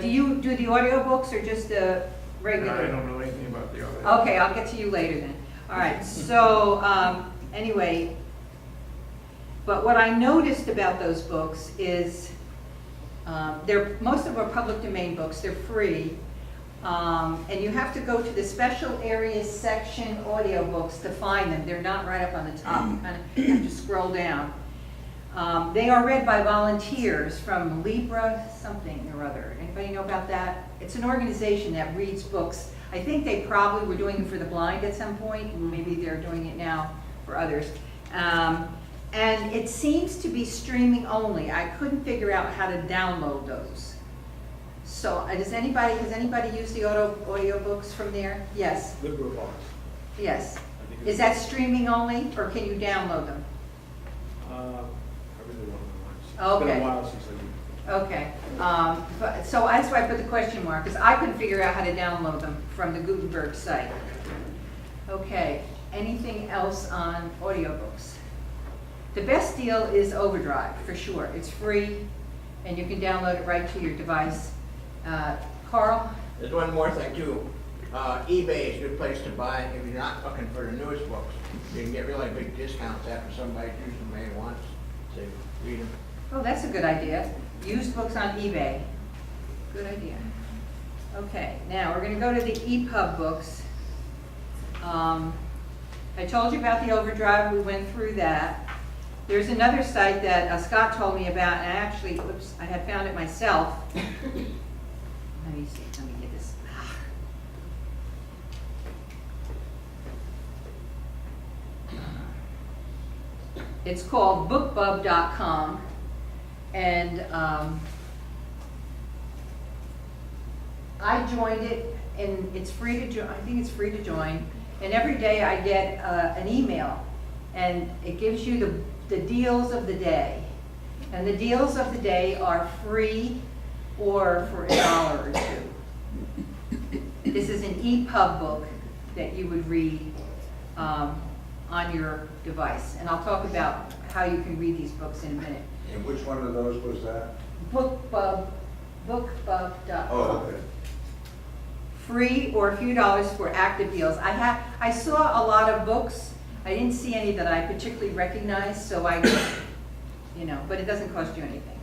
A: Do you do the audiobooks or just the regular?
N: I don't know anything about the audio.
A: Okay, I'll get to you later then. All right, so anyway, but what I noticed about those books is most of them are public domain books. They're free. And you have to go to the special areas section audiobooks to find them. They're not right up on the top. You kind of have to scroll down. They are read by volunteers from Libra something or other. Anybody know about that? It's an organization that reads books. I think they probably were doing it for the blind at some point. Maybe they're doing it now for others. And it seems to be streaming only. I couldn't figure out how to download those. So has anybody used the audiobooks from there? Yes.
B: LibriVox.
A: Yes. Is that streaming only, or can you download them?
B: I really don't know much. It's
A: Okay.
B: been a while since I
A: Okay, so that's why I put the question mark, because I couldn't figure out how to download them from the Gutenberg site. Okay, anything else on audiobooks? The best deal is Overdrive, for sure. It's free, and you can download it right to your device. Carl?
P: There's one more thing too. eBay is a good place to buy if you're not looking for the newest books. You can get really big discounts after somebody's used them maybe once, so read them.
A: Oh, that's a good idea. Used books on eBay. Good idea. Okay, now we're gonna go to the EPUB books. I told you about the Overdrive, we went through that. There's another site that Scott told me about, and actually, oops, I had found it myself. Let me see, let me get this. It's called bookbub.com, and I joined it, and it's free to join. I think it's free to join, and every day I get an email, and it gives you the deals of the day, and the deals of the day are free or for $1 or $2. This is an EPUB book that you would read on your device, and I'll talk about how you can read these books in a minute.
B: And which one of those was that?
A: Bookbub.com.
B: Oh, okay.
A: Free or a few dollars for active deals. I saw a lot of books. I didn't see any that I particularly recognized, so but it doesn't cost you anything.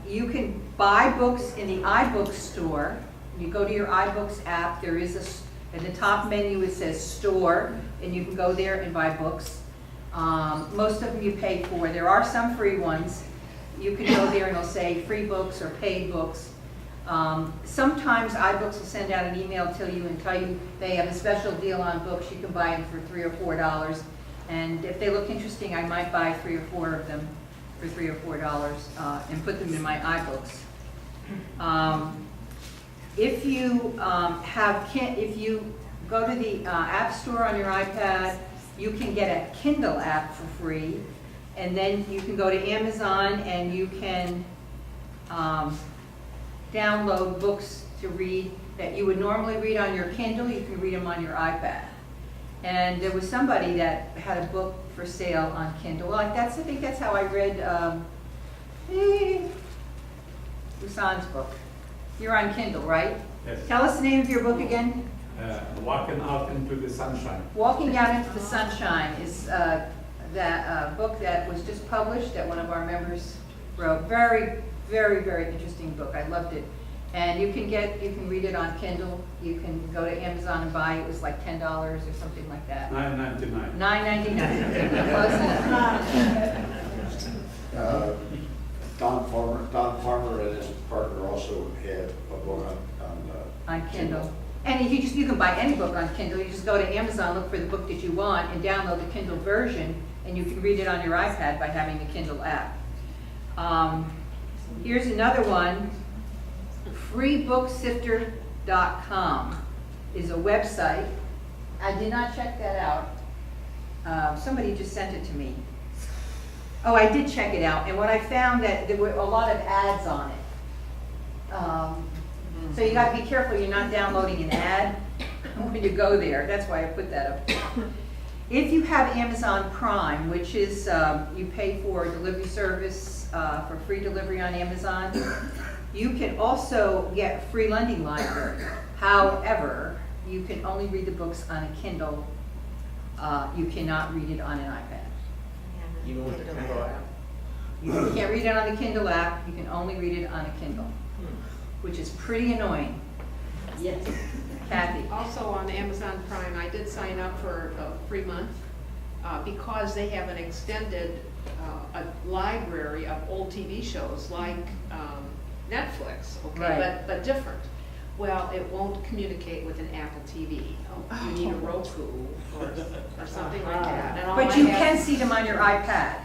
A: You can buy books in the iBooks store. You go to your iBooks app, there is in the top menu it says store, and you can go there and buy books. Most of them you pay for. There are some free ones. You can go there and it'll say free books or paid books. Sometimes iBooks will send out an email to you and tell you they have a special deal on books. You can buy them for $3 or $4. And if they look interesting, I might buy 3 or 4 of them for $3 or $4 and put them in my iBooks. If you if you go to the App Store on your iPad, you can get a Kindle app for free, and then you can go to Amazon and you can download books to read that you would normally read on your Kindle. You can read them on your iPad. And there was somebody that had a book for sale on Kindle. Well, I think that's how I read Busan's book. You're on Kindle, right?
Q: Yes.
A: Tell us the name of your book again.
Q: Walking Out into the Sunshine.
A: Walking Out into the Sunshine is that book that was just published that one of our members wrote. Very, very, very interesting book. I loved it. And you can read it on Kindle. You can go to Amazon and buy it. It was like $10 or something like that.
Q: $9.99.
A: $9.99. Close enough.
C: Don Farmer and his partner also had a book
A: on Kindle. And you can buy any book on Kindle. You just go to Amazon, look for the book that you want, and download the Kindle version, and you can read it on your iPad by having the Kindle app. Here's another one. Freebooksifter.com is a website. I did not check that out. Somebody just sent it to me. Oh, I did check it out, and what I found that there were a lot of ads on it. So you got to be careful you're not downloading an ad when you go there. That's why I put that up there. If you have Amazon Prime, which is you pay for a delivery service for free delivery on Amazon, you can also get free lending library. However, you can only read the books on a Kindle. You cannot read it on an iPad.
P: Even with the Kindle app.
A: You can't read it on the Kindle app. You can only read it on a Kindle, which is pretty annoying.
F: Yes.
A: Kathy?
F: Also on Amazon Prime, I did sign up for a free month because they have an extended a library of old TV shows like Netflix, okay,
A: Right.
F: but different. Well, it won't communicate with an Apple TV. You need a Roku or something like that. And all
A: But
F: I
A: you
F: have-
A: can see them on your iPad.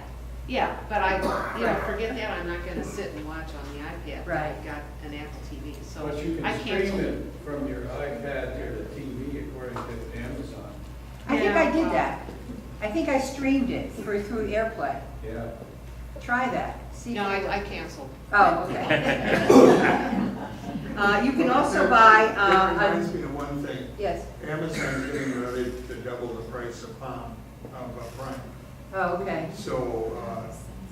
F: Yeah, but forget that, I'm not gonna sit and watch on the iPad.
A: Right.
F: I've got an Apple TV, so
O: But you
F: I
O: can
F: canceled
O: stream
F: it.
O: it from your iPad to the TV according to Amazon.
A: I think I did
F: well-
A: that. I think I streamed it through AirPlay.
O: Yeah.
A: Try that. See.
F: No, I canceled.
A: Oh, okay. You can also buy,
K: That reminds me of one thing.
A: yes.
K: Amazon's getting ready to double the price of Prime.
A: Oh, okay.
K: So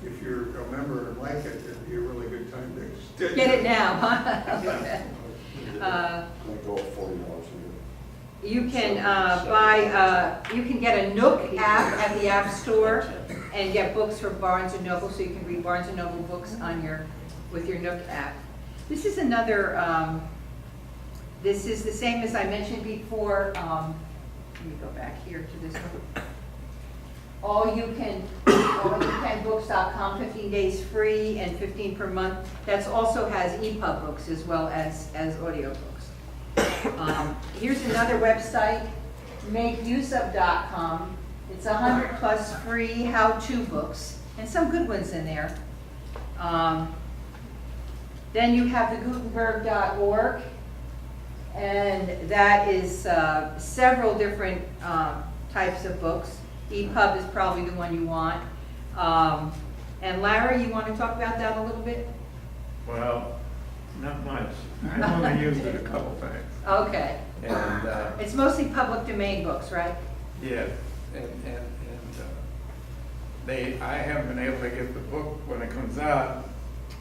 K: if you're a member and like it, it'd be a really good time to
A: Get it now, huh?
C: Like go $40 a year.
A: You can buy, you can get a Nook app at the App Store and get books from Barnes and Noble, so you can read Barnes and Noble books on with your Nook app. This is another, this is the same as I mentioned before. Let me go back here to this one. allyoucanbooks.com, 15 days free and 15 per month. That also has EPUB books as well as audio books. Here's another website, makeuseof.com. It's 100 plus free how-to books and some good ones in there. Then you have the Gutenberg.org, and that is several different types of books. EPUB is probably the one you want. And Larry, you want to talk about that a little bit?
J: Well, not much. I've only used it a couple times.
A: Okay.
J: And,
A: It's mostly public domain books, right?
J: yeah, I haven't been able to get the book when it comes out,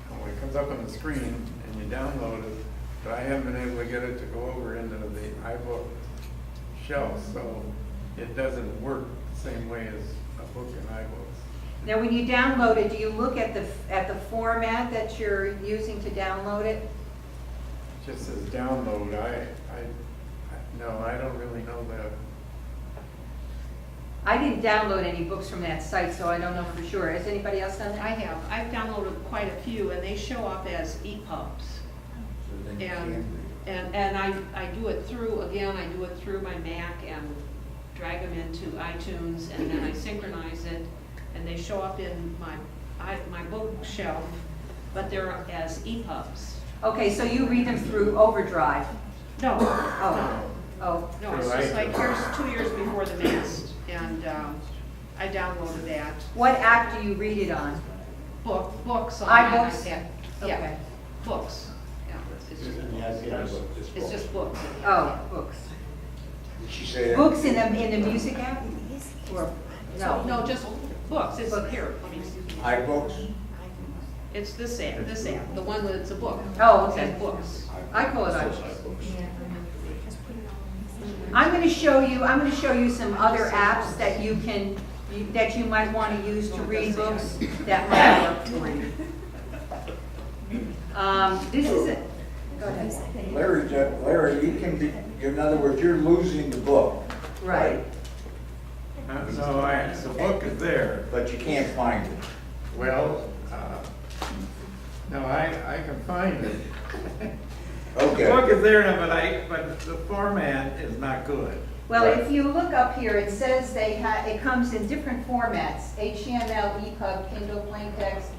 J: when it comes up on the screen and you download it, but I haven't been able to get it to go over into the iBook shelf, so it doesn't work the same way as a book in iBooks.
A: Now, when you download it, do you look at the format that you're using to download it?
J: It just says download. No, I don't really know that.
A: I didn't download any books from that site, so I don't know for sure. Has anybody else done that?
F: I have. I've downloaded quite a few, and they show up as EPUBs. And I do it through, again, I do it through my Mac and drag them into iTunes, and then I synchronize it, and they show up in my bookshelf, but they're as EPUBs.
A: Okay, so you read them through Overdrive?
F: No,
A: Oh.
F: no, it's just like, here's 2 years before the mast, and I downloaded that.
A: What app do you read it on?
F: Books on my
A: iBooks?
F: iPad.
A: Okay.
F: Yeah, books. Yeah, it's just books.
A: Oh, books.
B: Did she say that?
A: Books in the music app? Or, no?
F: No, just books. It's here. Let me see.
B: iBooks?
F: It's this app, the one that's a book.
A: Oh,
F: It
A: okay.
F: says books.
A: I call it iBooks. I'm going to show you some other apps that you might want to use to read books that might work for you. This is it. Go ahead.
B: Larry, you can be, in other words, you're losing the book.
A: Right.
J: No, the book is there.
B: But you can't find it.
J: Well, no, I can find it.
B: Okay.
J: The book is there, but the format is not good.
A: Well,
B: Right.
A: if you look up here, it says it comes in different formats: HTML, EPUB, Kindle, plain text.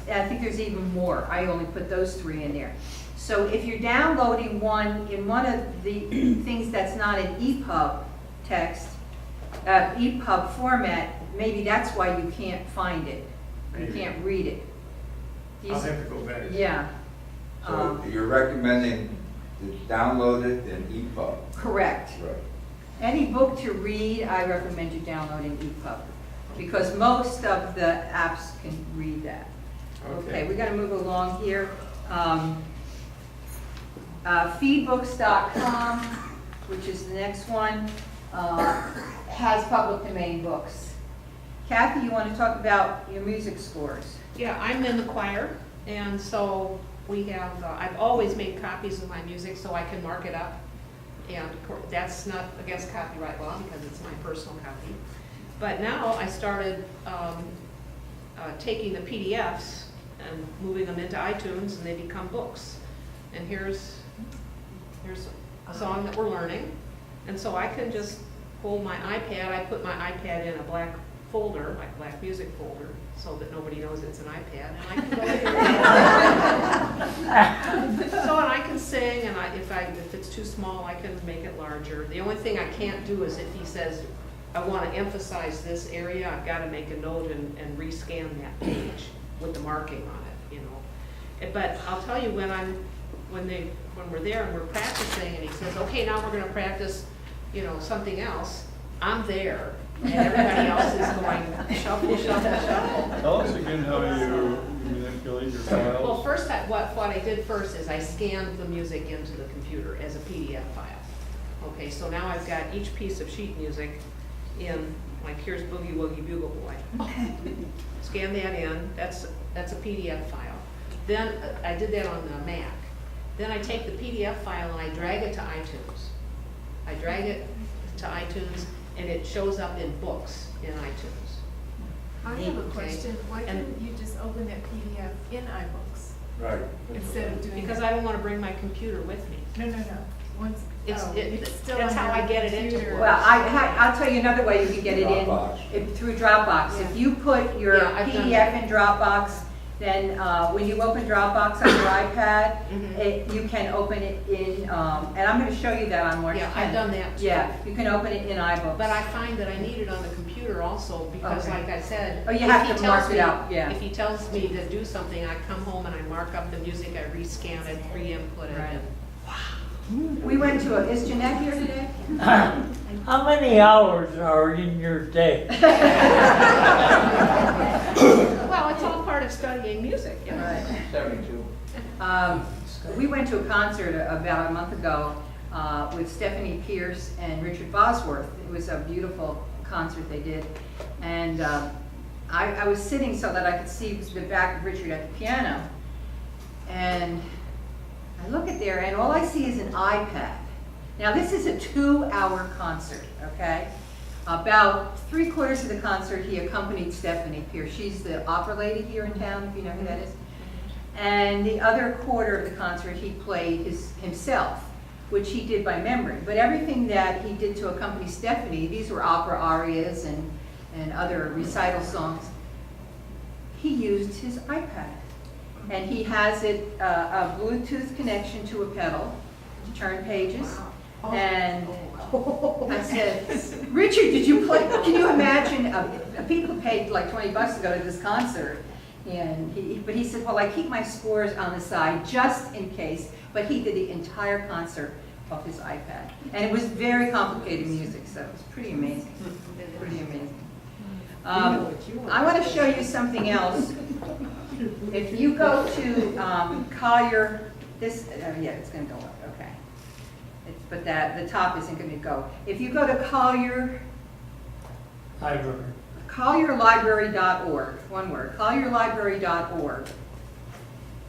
A: I think there's even more. I only put those 3 in there. So if you're downloading one in one of the things that's not an EPUB text, EPUB format, maybe that's why you can't find it. You
J: Maybe.
A: can't read it.
J: I'll have to go back.
A: Yeah.
B: So you're recommending to download it in EPUB?
A: Correct.
B: Right.
A: Any book to read, I recommend you downloading EPUB, because most of the apps can read that. Okay, we got to move along here. Feedbooks.com, which is the next one, has public domain books. Kathy, you want to talk about your music scores?
F: Yeah, I'm in the choir, and so we have, I've always made copies of my music so I can mark it up. And that's not against copyright law because it's my personal copy. But now I started taking the PDFs and moving them into iTunes, and they become books. And here's a song that we're learning. And so I can just hold my iPad. I put my iPad in a black folder, like black music folder, so that nobody knows it's an iPad. And I can go in. So and I can sing, and if it's too small, I can make it larger. The only thing I can't do is if he says I want to emphasize this area, I've got to make a note and rescan that page with the marking on it, you know. But I'll tell you, when we're there and we're practicing, and he says, okay, now we're gonna practice, you know, something else, I'm there, and everybody else is going shuffle, shuffle, shuffle.
O: Tell us again how you manipulate your files.
F: Well, first, what I did first is I scanned the music into the computer as a PDF file. Okay, so now I've got each piece of sheet music in, like here's Boogie Woogie Bugle Boy. Scan that in, that's a PDF file. Then I did that on the Mac. Then I take the PDF file and I drag it to iTunes. I drag it to iTunes and it shows up in books in iTunes.
M: I have a
F: Okay.
M: question. Why couldn't you just open that PDF in iBooks
B: Right.
M: instead of doing?
F: Because I don't want to bring my computer with me.
M: No. Once,
F: It's
M: still
F: that's
M: on
F: how
M: your
F: I get it into
M: computer.
A: Well, I'll tell you another way you can get it
B: Dropbox.
A: in, through Dropbox. If you put your
F: Yeah, I've done
A: PDF in Dropbox, then when you open Dropbox on your iPad,
F: Mhm.
A: you can open it in, and I'm going to show you that on March 10th.
F: Yeah, I've done that too.
A: Yeah, you can open it in iBooks.
F: But I find that I need it on the computer also because
A: Okay.
F: like I said.
A: Oh, you
F: if
A: have
F: he
A: to
F: tells
A: mark it
F: me-
A: out, yeah.
F: If he tells me to do something, I come home and I mark up the music, I rescan it, re-input it.
A: Right.
F: and-
A: We went to is Jeanette here today?
N: How many hours are in your day?
F: Well, it's all part of studying music, you know.
A: Right.
P: 72.
A: We went to a concert about a month ago with Stephanie Pierce and Richard Bosworth. It was a beautiful concert they did. And I was sitting so that I could see the back of Richard at the piano. And I look at there and all I see is an iPad. Now this is a 2-hour concert, okay? About 3/4 of the concert he accompanied Stephanie Pierce. She's the opera lady here in town, if you know who that is. And the other quarter of the concert he played himself, which he did by memory. But everything that he did to accompany Stephanie, these were opera arias and other recital songs, he used his iPad. And he has it, a Bluetooth connection to a pedal to turn pages. And I said, Richard, did you play? Can you imagine? People paid like $20 to go to this concert. But he said, well, I keep my scores on the side just in case. But he did the entire concert off his iPad. And it was very complicated music, so it was pretty amazing. Pretty amazing. I want to show you something else. If you go to Collier, yeah, it's going to go up, okay. But the top isn't going to go. If you go to Collier,
N: Library.
A: collierlibrary.org, one word, collierlibrary.org,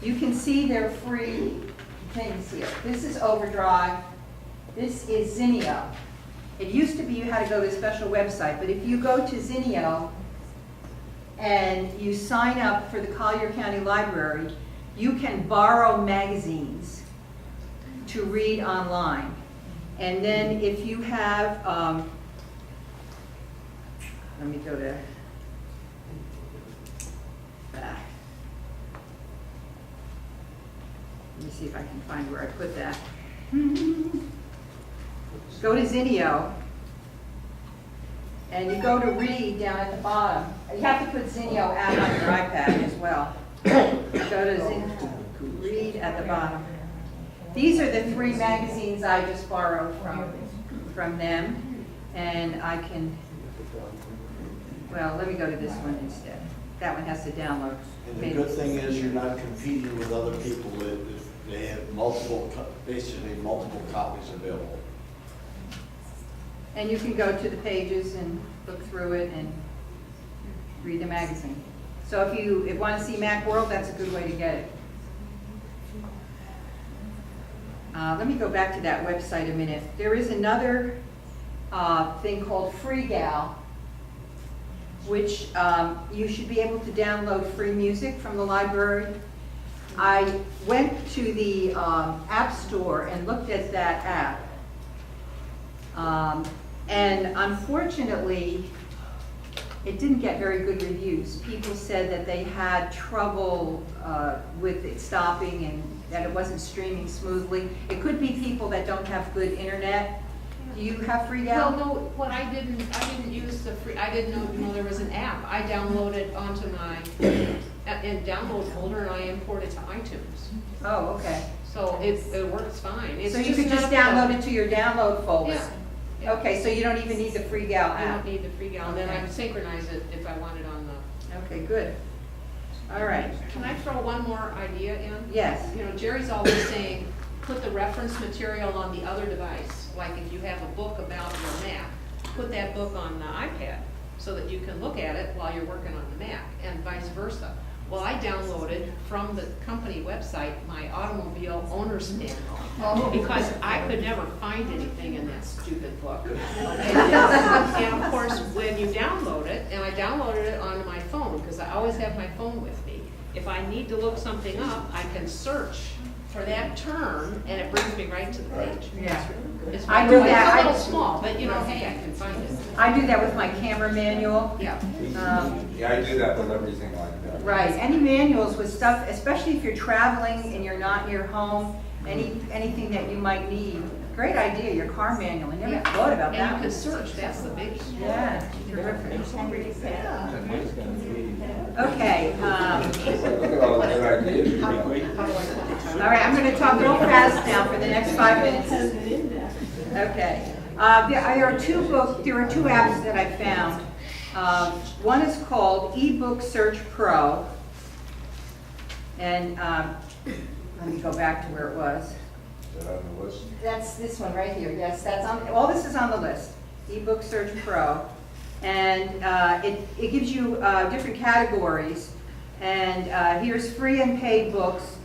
A: you can see their free things here. This is Overdrive. This is Zinio. It used to be you had to go to a special website, but if you go to Zinio and you sign up for the Collier County Library, you can borrow magazines to read online. And then if you have, let me go to, let me see if I can find where I put that. Go to Zinio, and you go to read down at the bottom. You have to put Zinio app on your iPad as well. Go to Zinio, read at the bottom. These are the 3 magazines I just borrowed from them, and I can, well, let me go to this one instead. That one has to download.
C: And the good thing is you're not competing with other people that they have basically multiple copies available.
A: And you can go to the pages and look through it and read the magazine. So if you want to see Macworld, that's a good way to get it. Let me go back to that website a minute. There is another thing called FreeGal, which you should be able to download free music from the library. I went to the App Store and looked at that app. And unfortunately, it didn't get very good reviews. People said that they had trouble with it stopping and that it wasn't streaming smoothly. It could be people that don't have good internet Do you have
F: Well,
A: FreeGal?
F: no, what I didn't use the free, I didn't know there was an app. I downloaded onto my, in download folder, and I import it to iTunes.
A: Oh, okay.
F: So it works fine. It's
A: So you could just
F: not
A: download
F: a-
A: it to your download folder?
F: Yeah. Yeah.
A: Okay, so you don't even need the FreeGal
F: I
A: app?
F: don't need the free gal, and then I
A: Okay.
F: would synchronize it if I wanted on the.
A: Okay, good. All right.
F: Can I throw one more idea in?
A: Yes.
F: You know, Jerry's always saying, put the reference material on the other device. Like if you have a book about your Mac, put that book on the iPad so that you can look at it while you're working on the Mac, and vice versa. Well, I downloaded from the company website my automobile owner's manual because I could never find anything in that stupid book. And of course, when you download it, and I downloaded it onto my phone because I always have my phone with me. If I need to look something up, I can search for that term and it brings me right to the page.
A: Yeah.
F: It's
A: I do that.
F: a little small, but you know, hey, I can find it.
A: I do that with my camera manual.
F: Yeah.
B: Yeah, I do that with everything like that.
A: Right, any manuals with stuff, especially if you're traveling and you're not near home, anything that you might need. Great idea, your car manual, I never thought about
F: And you
A: that.
F: can search, that's the biggie.
A: Yeah, terrific. Okay,
B: Look at all the good ideas.
A: all right, I'm gonna talk real fast now for the next 5 minutes. Okay, there are two apps that I found. One is called eBook Search Pro. And let me go back to where it was.
B: Is that on the list?
A: That's this one right here, yes, that's on, all this is on the list, eBook Search Pro. And it gives you different categories. And here's free and paid books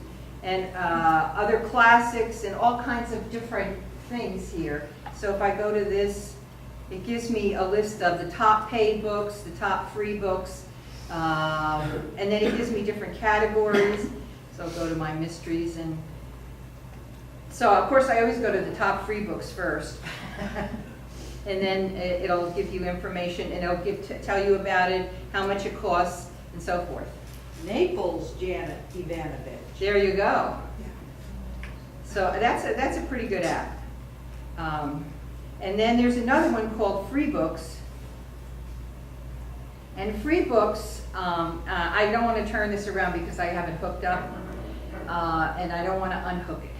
A: and other classics and all kinds of different things here. So if I go to this, it gives me a list of the top paid books, the top free books, and then it gives me different categories. So I'll go to my mysteries, and so of course I always go to the top free books first. And then it'll give you information, and it'll tell you about it, how much it costs, and so forth.
I: Naples, Janet Ivanovich.
A: There you go. So that's a pretty good app. And then there's another one called FreeBooks. And FreeBooks, I don't want to turn this around because I have it hooked up, and I don't want to unhook it.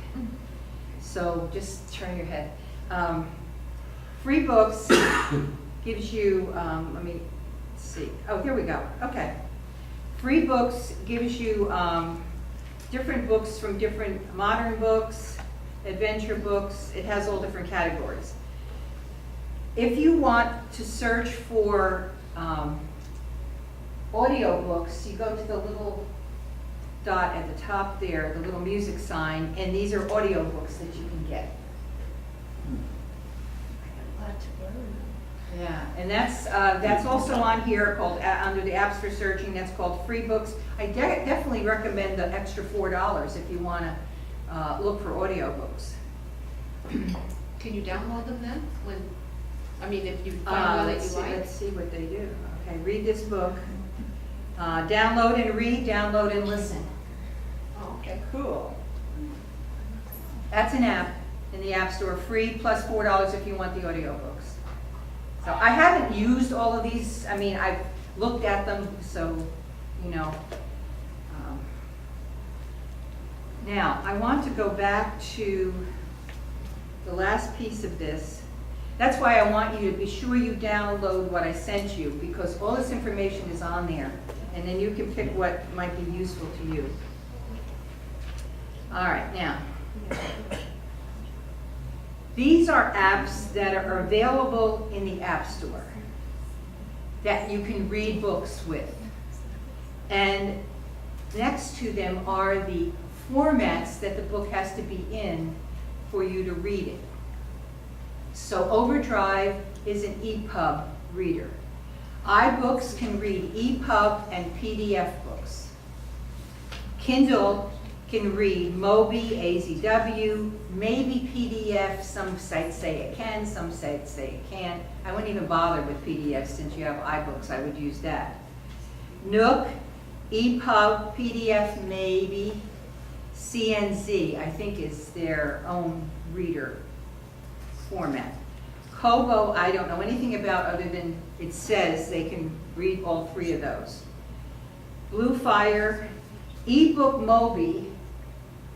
A: So just turn your head. FreeBooks gives you, let me see. Oh, here we go. Okay. FreeBooks gives you different books from different modern books, adventure books. It has all different categories. If you want to search for audiobooks, you go to the little dot at the top there, the little music sign, and these are audiobooks that you can get. Yeah, and that's also on here called under the apps for searching. That's called FreeBooks. I definitely recommend the extra $4 if you want to look for audiobooks.
F: Can you download them then? If you find one that you like?
A: Let's see what they do. Okay, read this book. Download and read, download and listen.
F: Oh, okay.
A: Cool. That's an app in the App Store, free plus $4 if you want the audiobooks. So I haven't used all of these. I've looked at them, so, you know. Now, I want to go back to the last piece of this. That's why I want you to be sure you download what I sent you, because all this information is on there, and then you can pick what might be useful to you. All right, now. These are apps that are available in the App Store that you can read books with. And next to them are the formats that the book has to be in for you to read it. So Overdrive is an EPUB reader. iBooks can read EPUB and PDF books. Kindle can read Mobi, AZW, maybe PDF. Some sites say it can, some sites say it can't. I wouldn't even bother with PDF since you have iBooks. I would use that. Nook, EPUB, PDF maybe. CNZ, I think, is their own reader format. Kobo, I don't know anything about other than it says they can read all three of those. Blue Fire, ebook Mobi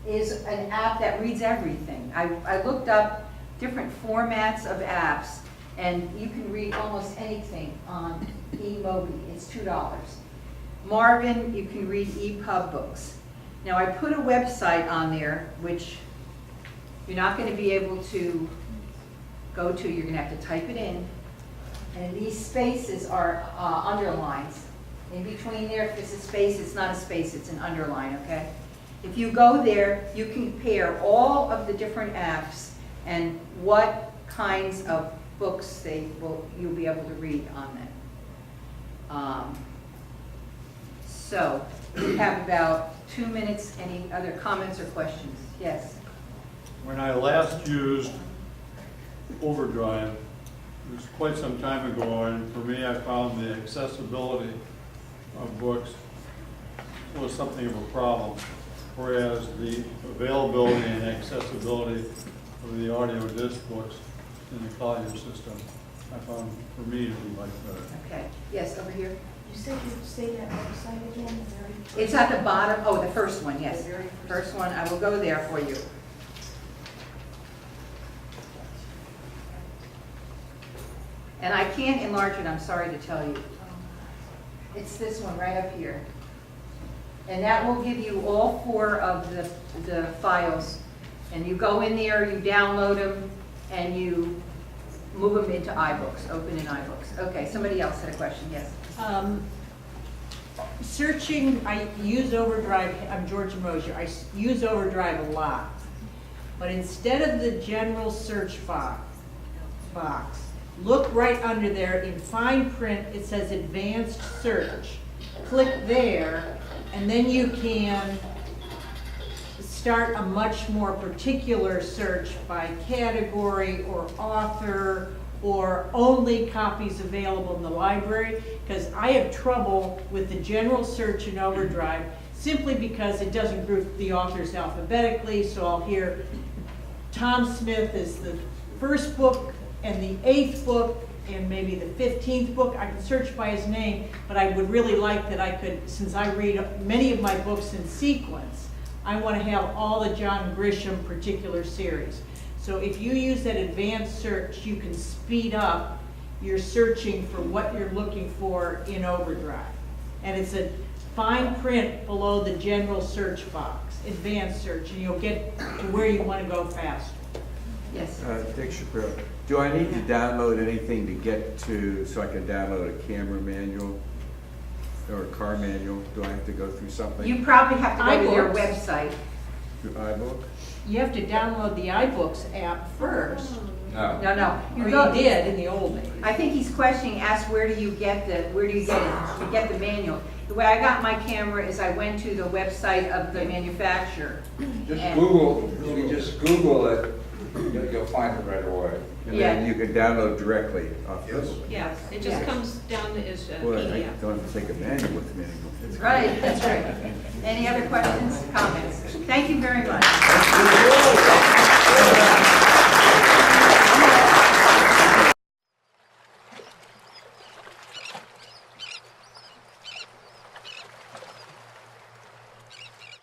A: is an app that reads everything. I looked up different formats of apps, and you can read almost anything on eMobi. It's $2. Marvin, you can read ePub books. Now, I put a website on there, which you're not going to be able to go to. You're going to have to type it in. And these spaces are underlines. In between there, if it's a space, it's not a space, it's an underline, okay? If you go there, you can compare all of the different apps and what kinds of books you'll be able to read on them. So, we have about 2 minutes. Any other comments or questions? Yes?
O: When I last used Overdrive, it was quite some time ago, and for me, I found the accessibility of books was something of a problem, whereas the availability and accessibility of the audio disc books in the Collier system, I found for me to be much better.
A: Okay. Yes, over here?
G: You said you'd say that website again, the very
A: It's at the bottom. Oh, the first one, yes.
G: The very
A: First one, I will go there for you. And I can't enlarge it, I'm sorry to tell you. It's this one right up here. And that will give you all 4 of the files. And you go in there, you download them, and you move them into iBooks, open in iBooks. Okay, somebody else had a question, yes?
I: Searching, I use Overdrive, I'm Georgia Mosier, I use Overdrive a lot. But instead of the general search box, look right under there in fine print, it says advanced search. Click there, and then you can start a much more particular search by category or author or only copies available in the library, because I have trouble with the general search in Overdrive simply because it doesn't group the authors alphabetically, so I'll hear Tom Smith is the first book and the 8th book and maybe the 15th book. I can search by his name, but I would really like that I could, since I read many of my books in sequence, I want to have all the John Grisham particular series. So if you use that advanced search, you can speed up your searching for what you're looking for in Overdrive. And it's a fine print below the general search box, advanced search, and you'll get to where you want to go faster.
A: Yes.
R: Dick Shapiro, do I need to download anything to get to, so I can download a camera manual or a car manual? Do I have to go through something?
A: You probably have to go to their
I: iBooks.
A: website.
R: Through iBook?
I: You have to download the iBooks app first.
B: No.
A: No.
I: Or you did in the old days.
A: I think he's questioning, ask where do you get it? You get the manual. The way I got my camera is I went to the website of the manufacturer.
B: Just
A: And-
B: Google, if you just Google it, you'll find it right away.
R: And then you can download directly off this?
F: Yeah, it just comes down as a
R: Well, I
F: PDF.
R: don't have to take a manual with me anymore.
A: Right, that's right. Any other questions, comments? Thank you very much.